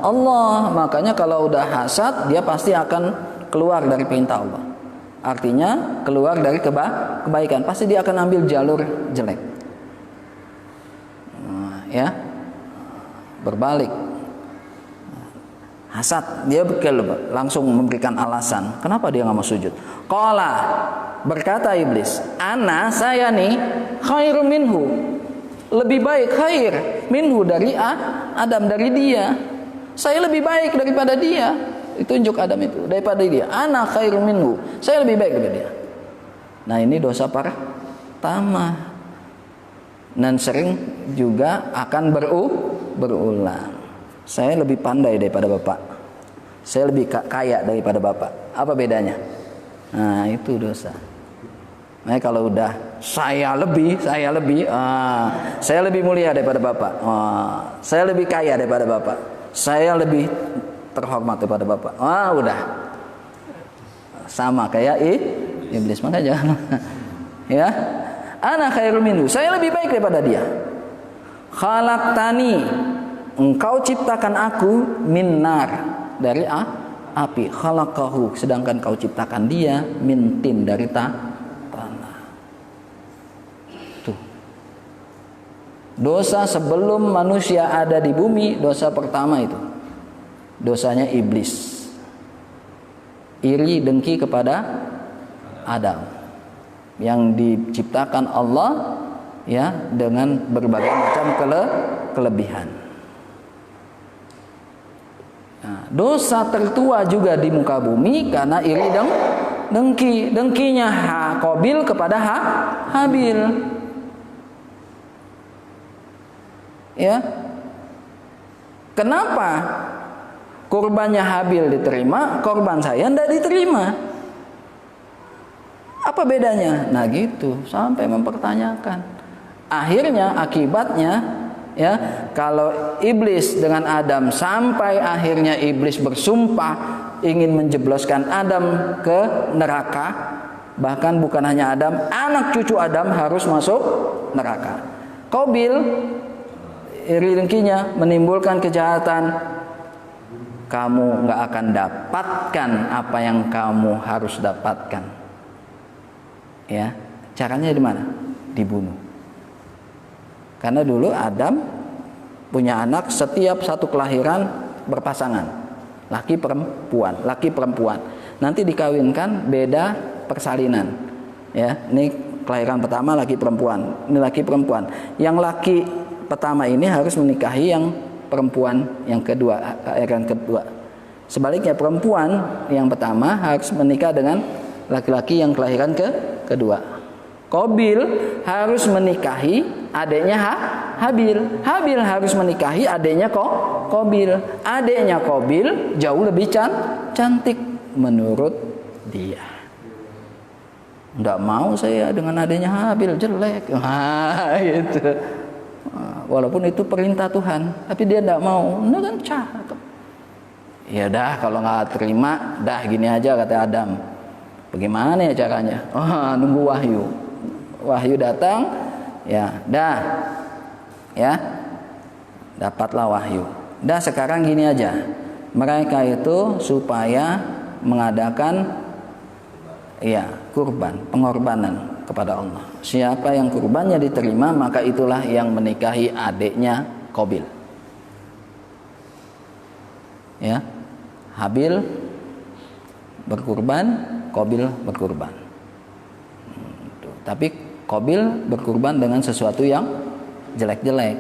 Allah. Makanya kalau udah hasad, dia pasti akan keluar dari perintah Allah. Artinya keluar dari kebaikan. Pasti dia akan ambil jalur jelek. Nah, ya, berbalik. Hasad, dia langsung memberikan alasan. Kenapa dia nggak mau sujud? Qala, berkata iblis, ana, saya nih khairu minhu, lebih baik, khair minhu, dari Adam, dari dia. Saya lebih baik daripada dia. Ditunjuk Adam itu daripada dia. Ana khairu minhu, saya lebih baik daripada dia. Nah, ini dosa pertama dan sering juga akan berulang. Saya lebih pandai daripada bapak. Saya lebih kaya daripada bapak. Apa bedanya? Nah, itu dosa. Nah, kalau udah saya lebih, saya lebih mulia daripada bapak. Saya lebih kaya daripada bapak. Saya lebih terhormat daripada bapak. Udah. Sama kayak iblis, maka jangan. Ya. Ana khairu minhu. Saya lebih baik daripada dia. Khalaqtani, engkau ciptakan aku min nar, dari api. Khalaqahu, sedangkan kau ciptakan dia min tin, dari tanah. Tuh. Dosa sebelum manusia ada di bumi, dosa pertama itu dosanya iblis. Iri dengki kepada Adam yang diciptakan Allah, ya, dengan berbagai macam kelebihan. Nah, dosa tertua juga di muka bumi karena iri dan dengki. Dengkinya Qabil kepada Habil. Ya. Kenapa kurbannya Habil diterima, korban saya tidak diterima? Apa bedanya? Nah, gitu, sampai mempertanyakan. Akhirnya, akibatnya, ya, kalau iblis dengan Adam, sampai akhirnya iblis bersumpah ingin menjebloskan Adam ke neraka. Bahkan bukan hanya Adam, anak cucu Adam harus masuk neraka. Qabil, iri dengkinya menimbulkan kejahatan. Kamu nggak akan dapatkan apa yang kamu harus dapatkan. Ya, caranya di mana? Dibunuh. Karena dulu Adam punya anak setiap satu kelahiran berpasangan, laki perempuan. Nanti dikawinkan beda persalinan. Ya, ini kelahiran pertama laki perempuan, ini laki perempuan. Yang laki pertama ini harus menikahi yang perempuan yang kedua, kelahiran kedua. Sebaliknya perempuan yang pertama harus menikah dengan laki-laki yang kelahiran kedua. Qabil harus menikahi adiknya Habil. Habil harus menikahi adiknya Qabil. Adiknya Qabil jauh lebih cantik menurut dia. Enggak mau saya dengan adiknya Habil, jelek. Itu. Walaupun itu perintah Tuhan, tapi dia enggak mau. Nah, kan cakep. Ya dah, kalau nggak terima, dah gini aja, kata Adam. Bagaimana ya caranya? Nunggu wahyu. Wahyu datang, ya, dah, ya, dapatlah wahyu. Dah, sekarang gini aja. Mereka itu supaya mengadakan, ya, kurban, pengorbanan kepada Allah. Siapa yang kurbannya diterima, maka itulah yang menikahi adiknya Qabil. Ya, Habil berkurban, Qabil berkurban. Tapi Qabil berkurban dengan sesuatu yang jelek-jelek,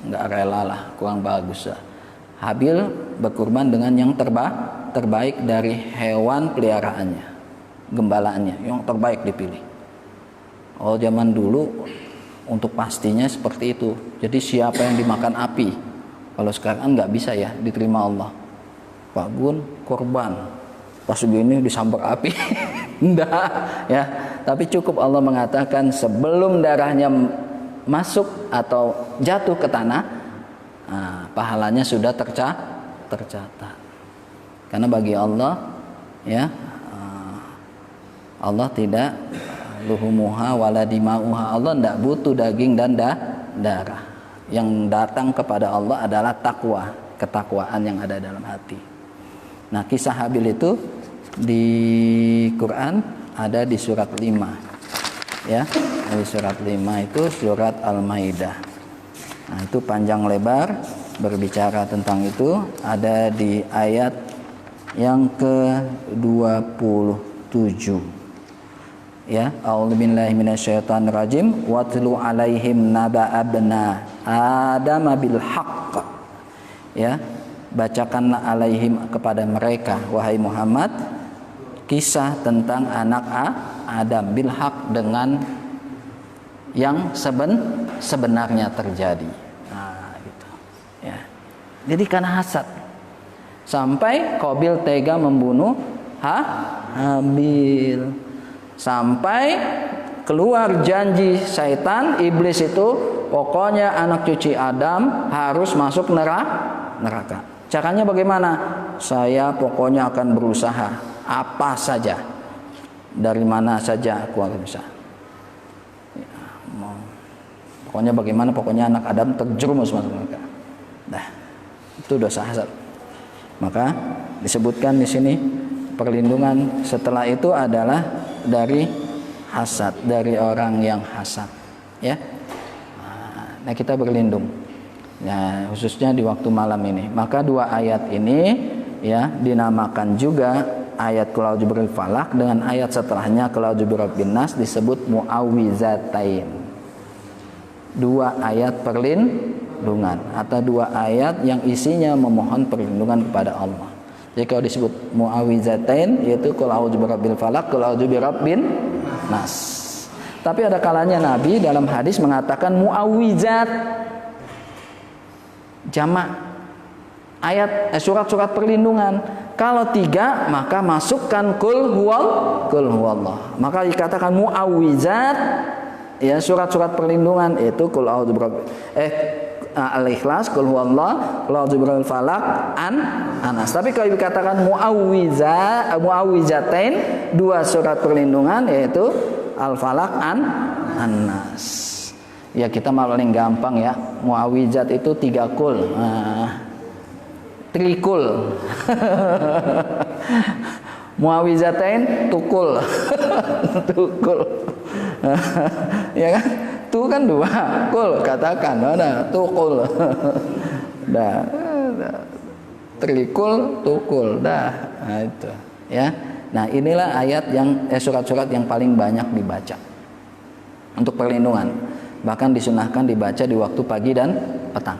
nggak rela lah, kurang bagus lah. Habil berkurban dengan yang terbaik dari hewan peliharaannya, gembalaannya, yang terbaik dipilih. Oh, zaman dulu untuk pastinya seperti itu. Jadi siapa yang dimakan api? Kalau sekarang nggak bisa ya diterima Allah. Pak Gun korban, pas begini disambar api. Enggak ya. Tapi cukup Allah mengatakan sebelum darahnya masuk atau jatuh ke tanah, pahalanya sudah tercatat. Karena bagi Allah ya, Allah tidak luhumuha wala dima'uha. Allah tidak butuh daging dan darah. Yang datang kepada Allah adalah takwa, ketakwaan yang ada dalam hati. Nah, kisah Habil itu di Quran ada di surat 5. Ya, di surat 5 itu surat Al-Maidah. Nah, itu panjang lebar berbicara tentang itu, ada di ayat yang ke-27. Ya, a'udzubillahi minasyaitonir rajim, watlu alaihim naba abna adam bil haqq. Ya, bacakanlah alaihim kepada mereka wahai Muhammad kisah tentang anak Adam bil haqq, dengan yang sebenarnya terjadi. Nah, gitu. Ya. Jadi karena hasad sampai Qabil tega membunuh Habil, sampai keluar janji syaitan iblis itu, pokoknya anak cucu Adam harus masuk neraka. Caranya bagaimana? Saya pokoknya akan berusaha apa saja, dari mana saja aku akan bisa. Ya, pokoknya bagaimana? Pokoknya anak Adam terjerumus masuk neraka. Nah, itu dosa hasad. Maka disebutkan di sini perlindungan setelah itu adalah dari hasad, dari orang yang hasad. Ya, nah kita berlindung. Ya, khususnya di waktu malam ini. Maka dua ayat ini ya dinamakan juga ayat Qul a'udzu birabbil falaq, dengan ayat setelahnya Qul a'udzu birabbin nas disebut muawwizatain. Dua ayat perlindungan atau dua ayat yang isinya memohon perlindungan kepada Allah. Jadi kalau disebut muawwizatain yaitu Qul a'udzu birabbil falaq, Qul a'udzu birabbin nas. Tapi ada kalanya Nabi dalam hadis mengatakan muawwizat, jamak ayat surat-surat perlindungan. Kalau 3 maka masukkan qul huwallah. Maka dikatakan muawwizat ya, surat-surat perlindungan itu qul a'udzu birabbil al-ikhlas, qul huwallah, qul a'udzu birabbil falaq, anas. Tapi kalau dikatakan muawwizatain, 2 surat perlindungan yaitu al-falaq, an-nas. Ya kita paling gampang ya, muawwizat itu 3 kul. Trikul. Muawwizatain tukul. Tukul. Ya kan? Tu kan 2, kul katakan, ada tukul. Dah. Trikul, tukul, dah. Nah, itu, ya. Nah, inilah ayat yang surat-surat yang paling banyak dibaca untuk perlindungan. Bahkan disunahkan dibaca di waktu pagi dan petang.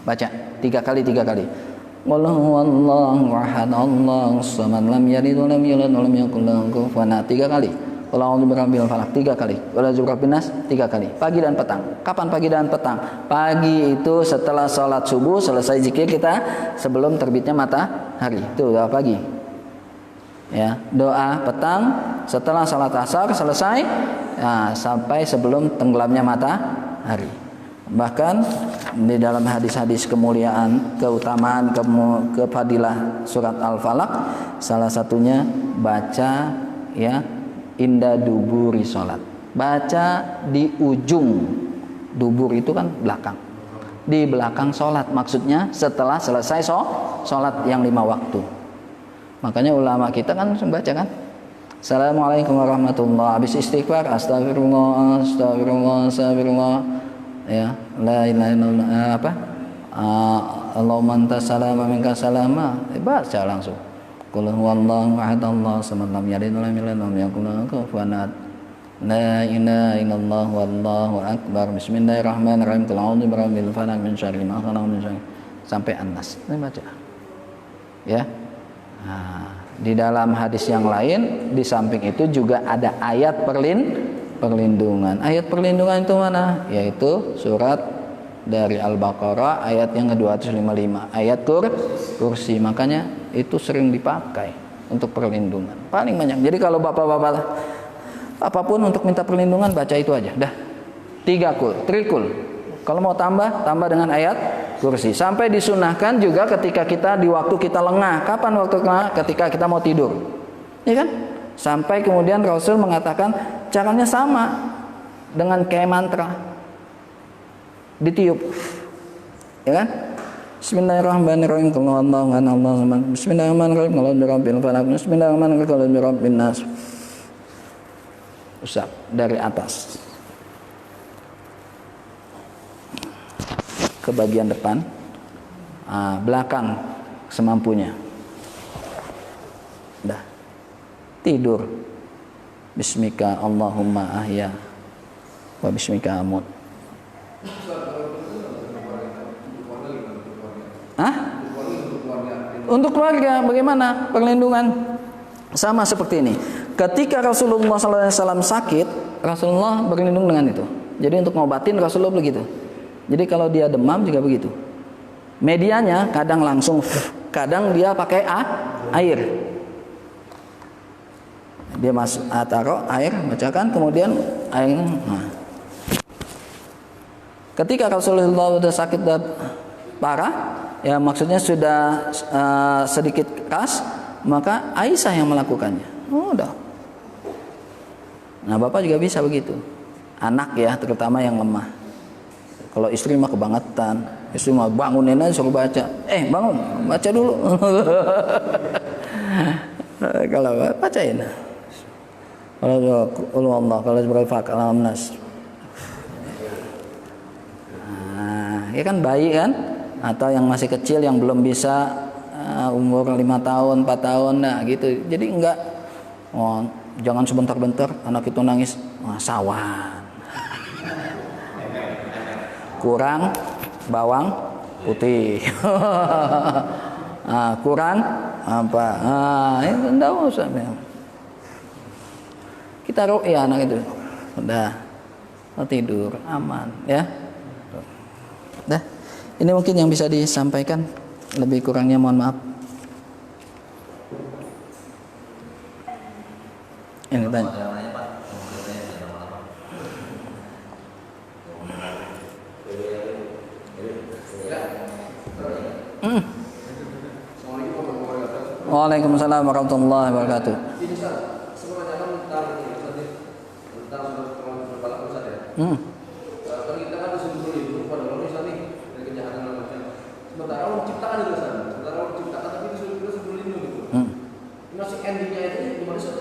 Baca 3 kali. Qul huwallahu ahad, Allahus samad, lam yalid wa lam yulad wa lam yakul lahu kufuwan ahad. 3 kali. Qul a'udzu birabbil falaq 3 kali. Qul a'udzu birabbin nas 3 kali. Pagi dan petang. Kapan pagi dan petang? Pagi itu setelah sholat subuh, selesai zikir kita sebelum terbitnya matahari. Itu doa pagi. Ya, doa petang setelah sholat asar selesai, ya, sampai sebelum tenggelamnya matahari. Bahkan di dalam hadis-hadis kemuliaan, keutamaan, kefadilah surat Al-Falaq, salah satunya baca ya inda duburi sholat. Baca di ujung, dubur itu kan belakang, di belakang sholat, maksudnya setelah selesai sholat yang 5 waktu. Makanya ulama kita kan membaca kan, Assalamualaikum warahmatullahi, habis istighfar astagfirullah, ya, la ilaha illallah, Allahumma anta salama minka salama, baca langsung. Qul huwallahu ahad, Allahus samad, lam yalid wa lam yulad wa lam yakul lahu kufuwan ahad. La ilaha illallah wallahu akbar. Bismillahirrahmanirrahim. Qul a'udzu birabbil falaq min syarri ma khalaq min syarri, sampai An-Nas. Ini baca. Ya. Nah, di dalam hadis yang lain di samping itu juga ada ayat perlindungan. Ayat perlindungan itu mana? Yaitu surat dari Al-Baqarah ayat yang ke-255, ayat kursi. Makanya itu sering dipakai untuk perlindungan. Paling banyak. Jadi kalau bapak-bapak apapun untuk minta perlindungan baca itu aja. Dah. 3 kul, trikul. Kalau mau tambah dengan ayat kursi. Sampai disunahkan juga ketika kita di waktu kita lengah. Kapan waktu lengah? Ketika kita mau tidur. Ya kan? Sampai kemudian Rasul mengatakan caranya sama dengan kayak mantra. Ditiup. Ya kan? Bismillahirrahmanirrahim. Bismillahirrahmanirrahim. Bismillahirrahmanirrahim. Usap dari atas ke bagian depan, belakang semampunya. Dah. Tidur. Bismika Allahumma ahya wa bismika amut. Untuk keluarga bagaimana perlindungan? Sama seperti ini. Ketika Rasulullah SAW sakit, Rasulullah berlindung dengan itu. Jadi untuk ngobatin Rasulullah begitu. Jadi kalau dia demam juga begitu. Medianya kadang langsung, kadang dia pakai air. Dia taruh air, bacakan, kemudian air. Nah. Ketika Rasulullah sudah sakit dan parah, ya maksudnya sudah sedikit keras, maka Aisyah yang melakukannya. Udah. Nah, bapak juga bisa begitu. Anak ya, terutama yang lemah. Kalau istri mah kebangetan, istri mah bangunin aja suruh baca. Bangun, baca dulu. Kalau bacain. Kalau Allah, kalau berfak alam nas. Nah, ya kan bayi kan, atau yang masih kecil yang belum bisa umur 5 tahun, 4 tahun, nah gitu. Jadi enggak, jangan sebentar-bentar anak itu nangis, sawan. Kurang bawang putih. Kurang apa? Itu enggak usah. Kita ruqyah anak itu. Udah. Tidur aman ya. Dah. Ini mungkin yang bisa disampaikan. Lebih kurangnya mohon maaf. Ini tanya. Waalaikumsalam warahmatullahi wabarakatuh. Ini Ustaz, sebenarnya kan tentang berkepala Ustaz ya. Kan kita kan disuruh dulu pada manusia nih dari kejahatan dan macam. Sementara Allah menciptakan itu Ustaz. Sementara Allah menciptakan tapi disuruh juga sebelum lindung gitu. Masih endingnya itu gimana Ustaz?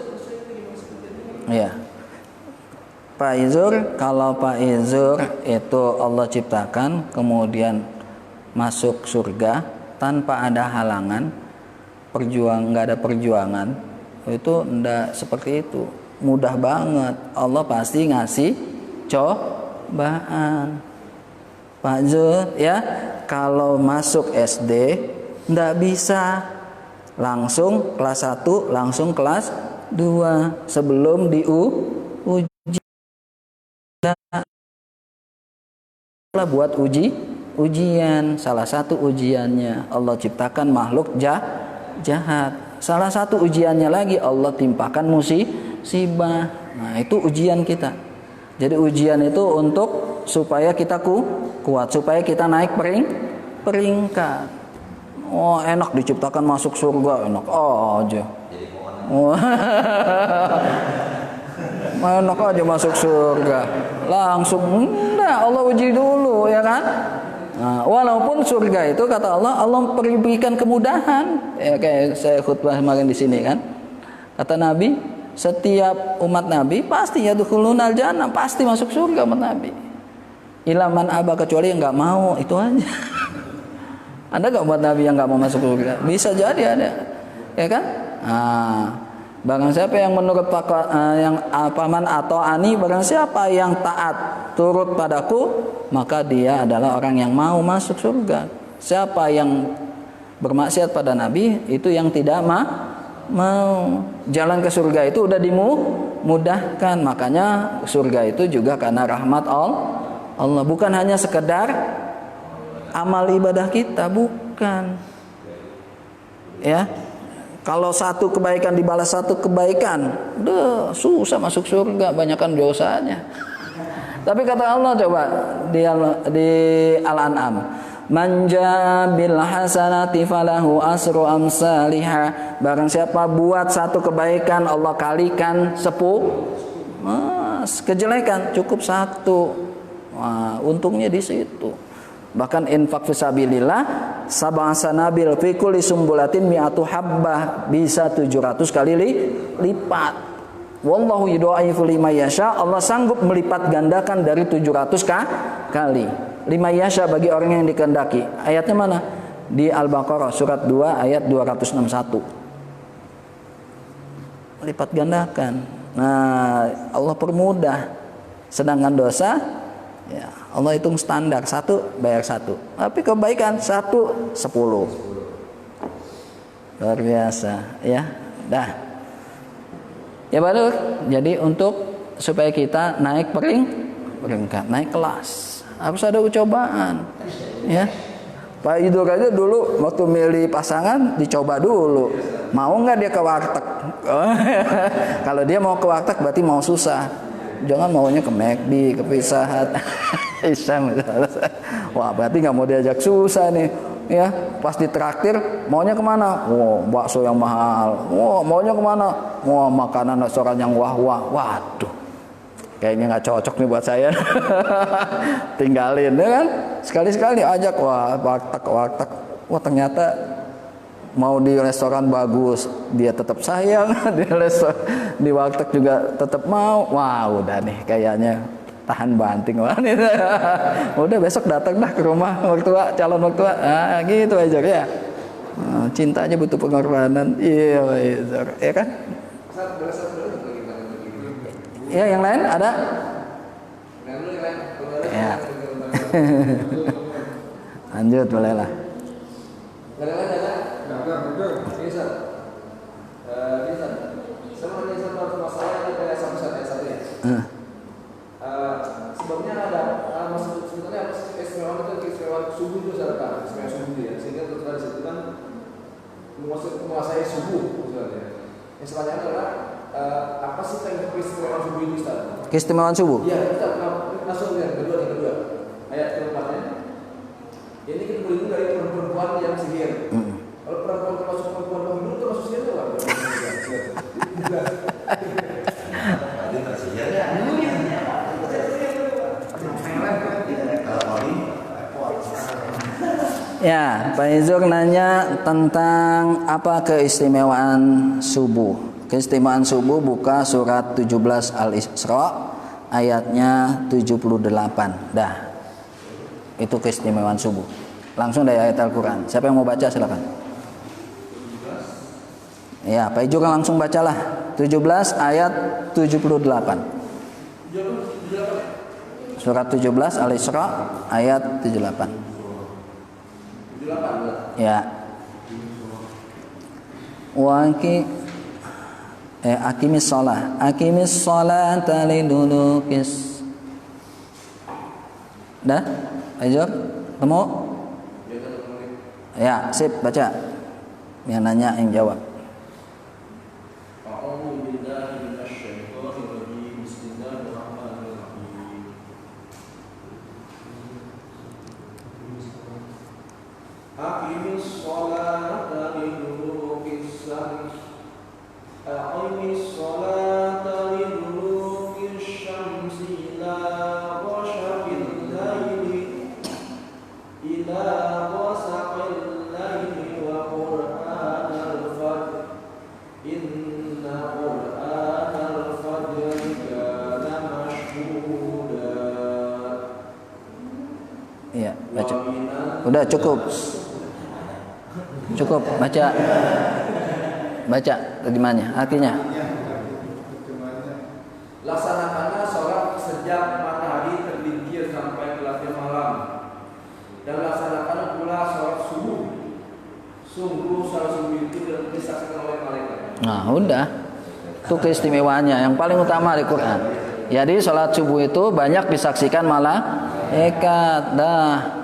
Iya. Pak Izur, kalau Pak Izur itu Allah ciptakan kemudian masuk surga tanpa ada halangan, nggak ada perjuangan, itu ndak seperti itu, mudah banget. Allah pasti ngasih cobaan. Pak Zul ya, kalau masuk SD ndak bisa langsung kelas 1 langsung kelas 2 sebelum diuji lah buat ujian. Salah satu ujiannya Allah ciptakan makhluk jahat. Salah satu ujiannya lagi Allah timpakan musibah. Nah, itu ujian kita. Jadi ujian itu untuk supaya kita kuat, supaya kita naik peringkat. Enak diciptakan masuk surga, enak aja. Enak aja masuk surga. Langsung enggak, Allah uji dulu ya kan? Nah, walaupun surga itu kata Allah berikan kemudahan. Ya kayak saya khutbah kemarin di sini kan. Kata Nabi, setiap umat Nabi pasti yadkhulunal jannah, pasti masuk surga umat Nabi. Ilaman aba, kecuali yang enggak mau, itu aja. Ada enggak umat Nabi yang enggak mau masuk surga? Bisa jadi ada. Ya kan? Nah, barang siapa yang menurut yang paman atau ani, barang siapa yang taat turut padaku, maka dia adalah orang yang mau masuk surga. Siapa yang bermaksiat pada Nabi itu yang tidak mau. Jalan ke surga itu udah dimudahkan. Makanya surga itu juga karena rahmat Allah, bukan hanya sekedar amal ibadah kita, bukan. Ya. Kalau satu kebaikan dibalas satu kebaikan, udah susah masuk surga, banyakan dosanya. Tapi kata Allah coba di Al-An'am, man jaa bil hasanati falahu asru amsalihha. Barang siapa buat satu kebaikan, Allah kalikan 10. Kejelekan cukup 1. Wah, untungnya di situ. Bahkan infak fisabilillah sab'a sanabil fi kulli sumbulatin mi'atu habbah, bisa 700 kali lipat. Wallahu yudha'ifu liman yasha. Allah sanggup melipat gandakan dari 700 kali. Liman yasha, bagi orang yang dikehendaki. Ayatnya mana? Di Al-Baqarah surat 2 ayat 261. Lipat gandakan. Nah, Allah permudah. Sedangkan dosa, ya Allah hitung standar, 1 bayar 1. Tapi kebaikan 1 10. Luar biasa, ya. Dah. Ya baru. Jadi untuk supaya kita naik peringkat, naik kelas, harus ada cobaan. Ya. Pak Idul aja dulu waktu milih pasangan dicoba dulu. Mau nggak dia ke warteg? Kalau dia mau ke warteg berarti mau susah. Jangan maunya ke McD, ke Pizza Hut. Wah, berarti nggak mau diajak susah nih, ya. Pas ditraktir, maunya kemana? Wow, bakso yang mahal. Wow, maunya kemana? Wow, makanan restoran yang wah-wah. Waduh, kayaknya nggak cocok nih buat saya. Tinggalin, ya kan? Sekali-sekali ajak, wah, warteg. Wah, ternyata mau di restoran bagus, dia tetap sayang. Di warteg juga tetap mau. Wah, udah nih kayaknya tahan banting. Wah, nih. Udah besok datang dah ke rumah mertua, calon mertua. Ah, gitu aja ya. Cinta aja butuh pengorbanan. Iya, ya kan? Ya, yang lain ada? Ya. Lanjut boleh lah. Sebabnya ada maksud sebenarnya apa sih keistimewaan itu, keistimewaan subuh itu siapa? Keistimewaan subuh ya, sehingga terus di situ kan menguasai subuh maksudnya. Yang selanjutnya adalah apa sih keistimewaan subuh itu, Ustaz? Keistimewaan subuh? Iya, kita langsung yang kedua ayat keempatnya. Ini kita berlindung dari perempuan yang sihir. Kalau perempuan termasuk perempuan pemilu termasuk sihir itu apa? Ya, Pak Izur nanya tentang apa keistimewaan subuh. Keistimewaan subuh buka surat 17 Al-Isra ayatnya 78. Dah. Itu keistimewaan subuh. Langsung dari ayat Al-Quran. Siapa yang mau baca silakan. Ya, Pak Izur langsung bacalah. 17 ayat 78. Surat 17 Al-Isra ayat 78. Ya. Aqimis sholata lidulukis. Dah? Ayo, temu? Ya, sip, baca. Yang nanya yang jawab. Aqimis sholata lidulukis syamsi. Aqimis sholata lidulukis syamsi ila ghasaqil laili ila ghasaqil laili wa qur'anal fajr. Inna qur'anal fajri kana mashhuda. Iya, baca. Udah cukup. Cukup baca. Baca terjemahannya, artinya. Laksanakanlah sholat sejak matahari tergelincir sampai gelapnya malam, dan laksanakan pula sholat subuh subuh itu disaksikan oleh malaikat. Nah, udah. Itu keistimewaannya yang paling utama di Quran. Jadi sholat subuh itu banyak disaksikan malaikat. Dah.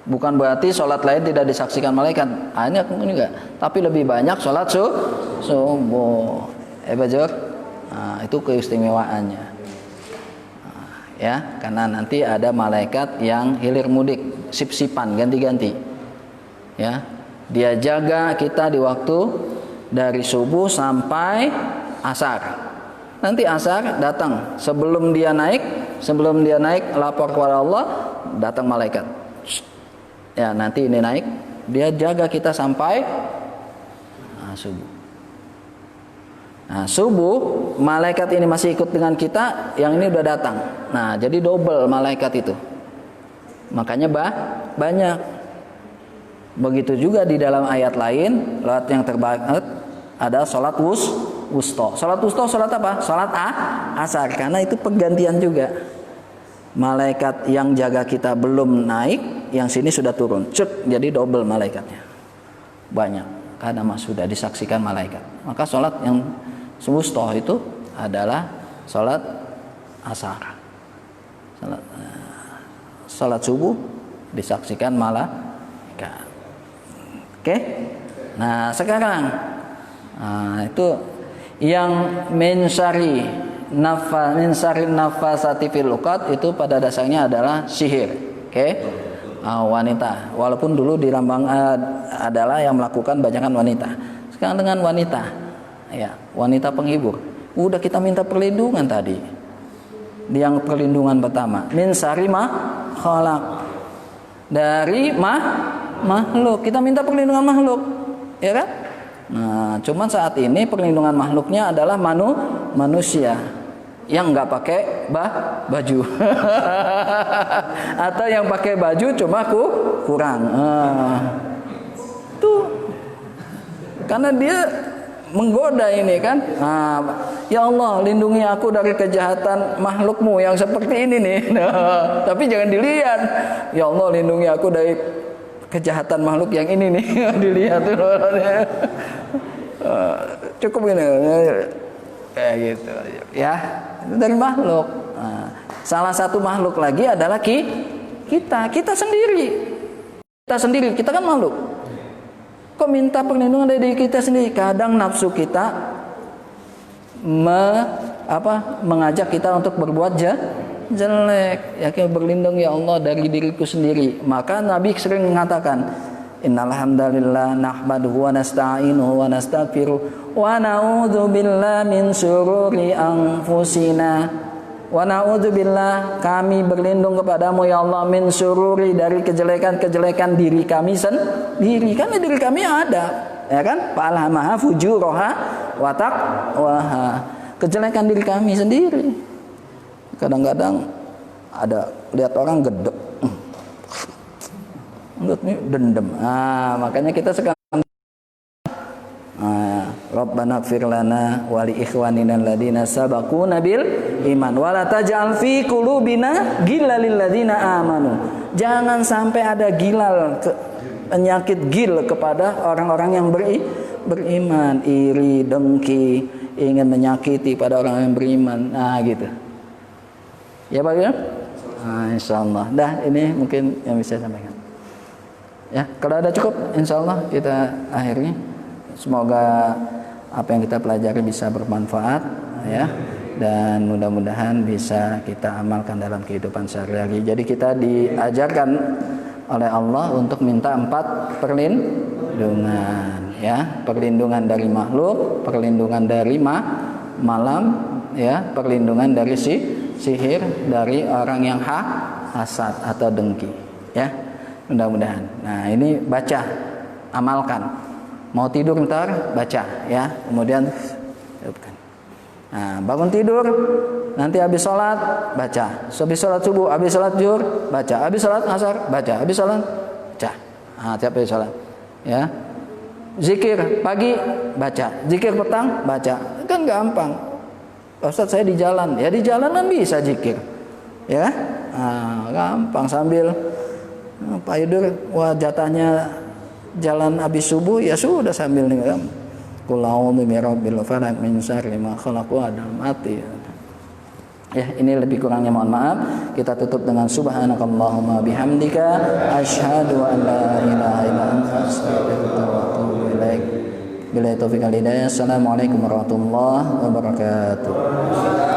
Bukan berarti sholat lain tidak disaksikan malaikat. Hanya juga. Tapi lebih banyak sholat subuh. Bajur. Nah, itu keistimewaannya. Nah, ya, karena nanti ada malaikat yang hilir mudik, sip-sipan, ganti-ganti. Ya, dia jaga kita di waktu dari subuh sampai asar. Nanti asar datang sebelum dia naik lapor kepada Allah, datang malaikat. Ya, nanti ini naik, dia jaga kita sampai subuh. Nah, subuh malaikat ini masih ikut dengan kita, yang ini udah datang. Nah, jadi double malaikat itu. Makanya banyak. Begitu juga di dalam ayat lain, ayat yang terbaik ada sholat wusta. Sholat wusta sholat apa? Sholat asar, karena itu pergantian juga. Malaikat yang jaga kita belum naik, yang sini sudah turun. Cuk, jadi double malaikatnya. Banyak, karena sudah disaksikan malaikat. Maka sholat yang wusta itu adalah sholat asar. Sholat subuh disaksikan malaikat. Oke? Nah, sekarang itu yang mensari nafasati fil uqad itu pada dasarnya adalah sihir. Oke? Wanita. Walaupun dulu di Lambang adalah yang melakukan banyakan wanita. Sekarang dengan wanita. Ya, wanita penghibur. Udah kita minta perlindungan tadi. Yang perlindungan pertama, mensari khalaq. Dari makhluk. Kita minta perlindungan makhluk. Ya kan? Nah, cuman saat ini perlindungan makhluknya adalah manusia yang nggak pakai baju. Atau yang pakai baju cuma kurang. Tuh. Karena dia menggoda ini kan. Ya Allah, lindungi aku dari kejahatan makhlukmu yang seperti ini nih. Tapi jangan dilihat. Ya Allah, lindungi aku dari kejahatan makhluk yang ini nih. Dilihat tuh. Cukup gini. Kayak gitu. Ya, itu dari makhluk. Salah satu makhluk lagi adalah kita sendiri. Kita kan makhluk. Kok minta perlindungan dari diri kita sendiri? Kadang nafsu kita mengajak kita untuk berbuat jelek. Ya, kita berlindung ya Allah dari diriku sendiri. Maka Nabi sering mengatakan, innal hamdalillah nahmaduhu wa nasta'inuhu wa nastaghfiruh wa na'udzu billahi min syururi anfusina. Wa na'udzubillah, kami berlindung kepadamu ya Allah min syururi, dari kejelekan-kejelekan diri kami sendiri. Kan diri kami ada, ya kan? Fa'alhamaha fujuraha wa taqwaha. Kejelekan diri kami sendiri. Kadang-kadang ada lihat orang gedek. Mulutnya dendam. Makanya kita sekarang Rabbana ighfir lana wa li ikhwanina alladziina sabaquna bil iman wa la taj'al fi qulubina ghillan lil ladziina amanu. Jangan sampai ada penyakit gil kepada orang-orang yang beriman, iri, dengki, ingin menyakiti pada orang yang beriman. Gitu. Ya Pak ya? Insyaallah. Dah, ini mungkin yang bisa saya sampaikan. Ya, kalau ada cukup insyaallah kita akhiri. Semoga apa yang kita pelajari bisa bermanfaat ya, dan mudah-mudahan bisa kita amalkan dalam kehidupan sehari-hari. Jadi kita diajarkan oleh Allah untuk minta 4 perlindungan ya, perlindungan dari makhluk, perlindungan dari malam ya, perlindungan dari sihir, dari orang yang hasad atau dengki ya. Mudah-mudahan. Nah, ini baca, amalkan. Mau tidur ntar baca ya, kemudian bangun tidur, nanti habis sholat baca, habis sholat subuh, habis sholat zuhur baca, habis sholat asar baca, habis sholat baca. Tiap habis sholat ya. Zikir pagi baca, zikir petang baca. Kan gampang. Ustaz, saya di jalan, ya di jalan kan bisa zikir ya. Gampang sambil Pak Yudur, wah jatahnya jalan habis subuh ya sudah sambil nih qul a'udzu birabbil falaq min syarri ma khalaq wa mati. Ya, ini lebih kurangnya mohon maaf. Kita tutup dengan subhanakallahumma bihamdika asyhadu an la ilaha illa anta astaghfiruka wa atubu ilaik. Billahi taufiq wal hidayah. Assalamualaikum warahmatullahi wabarakatuh.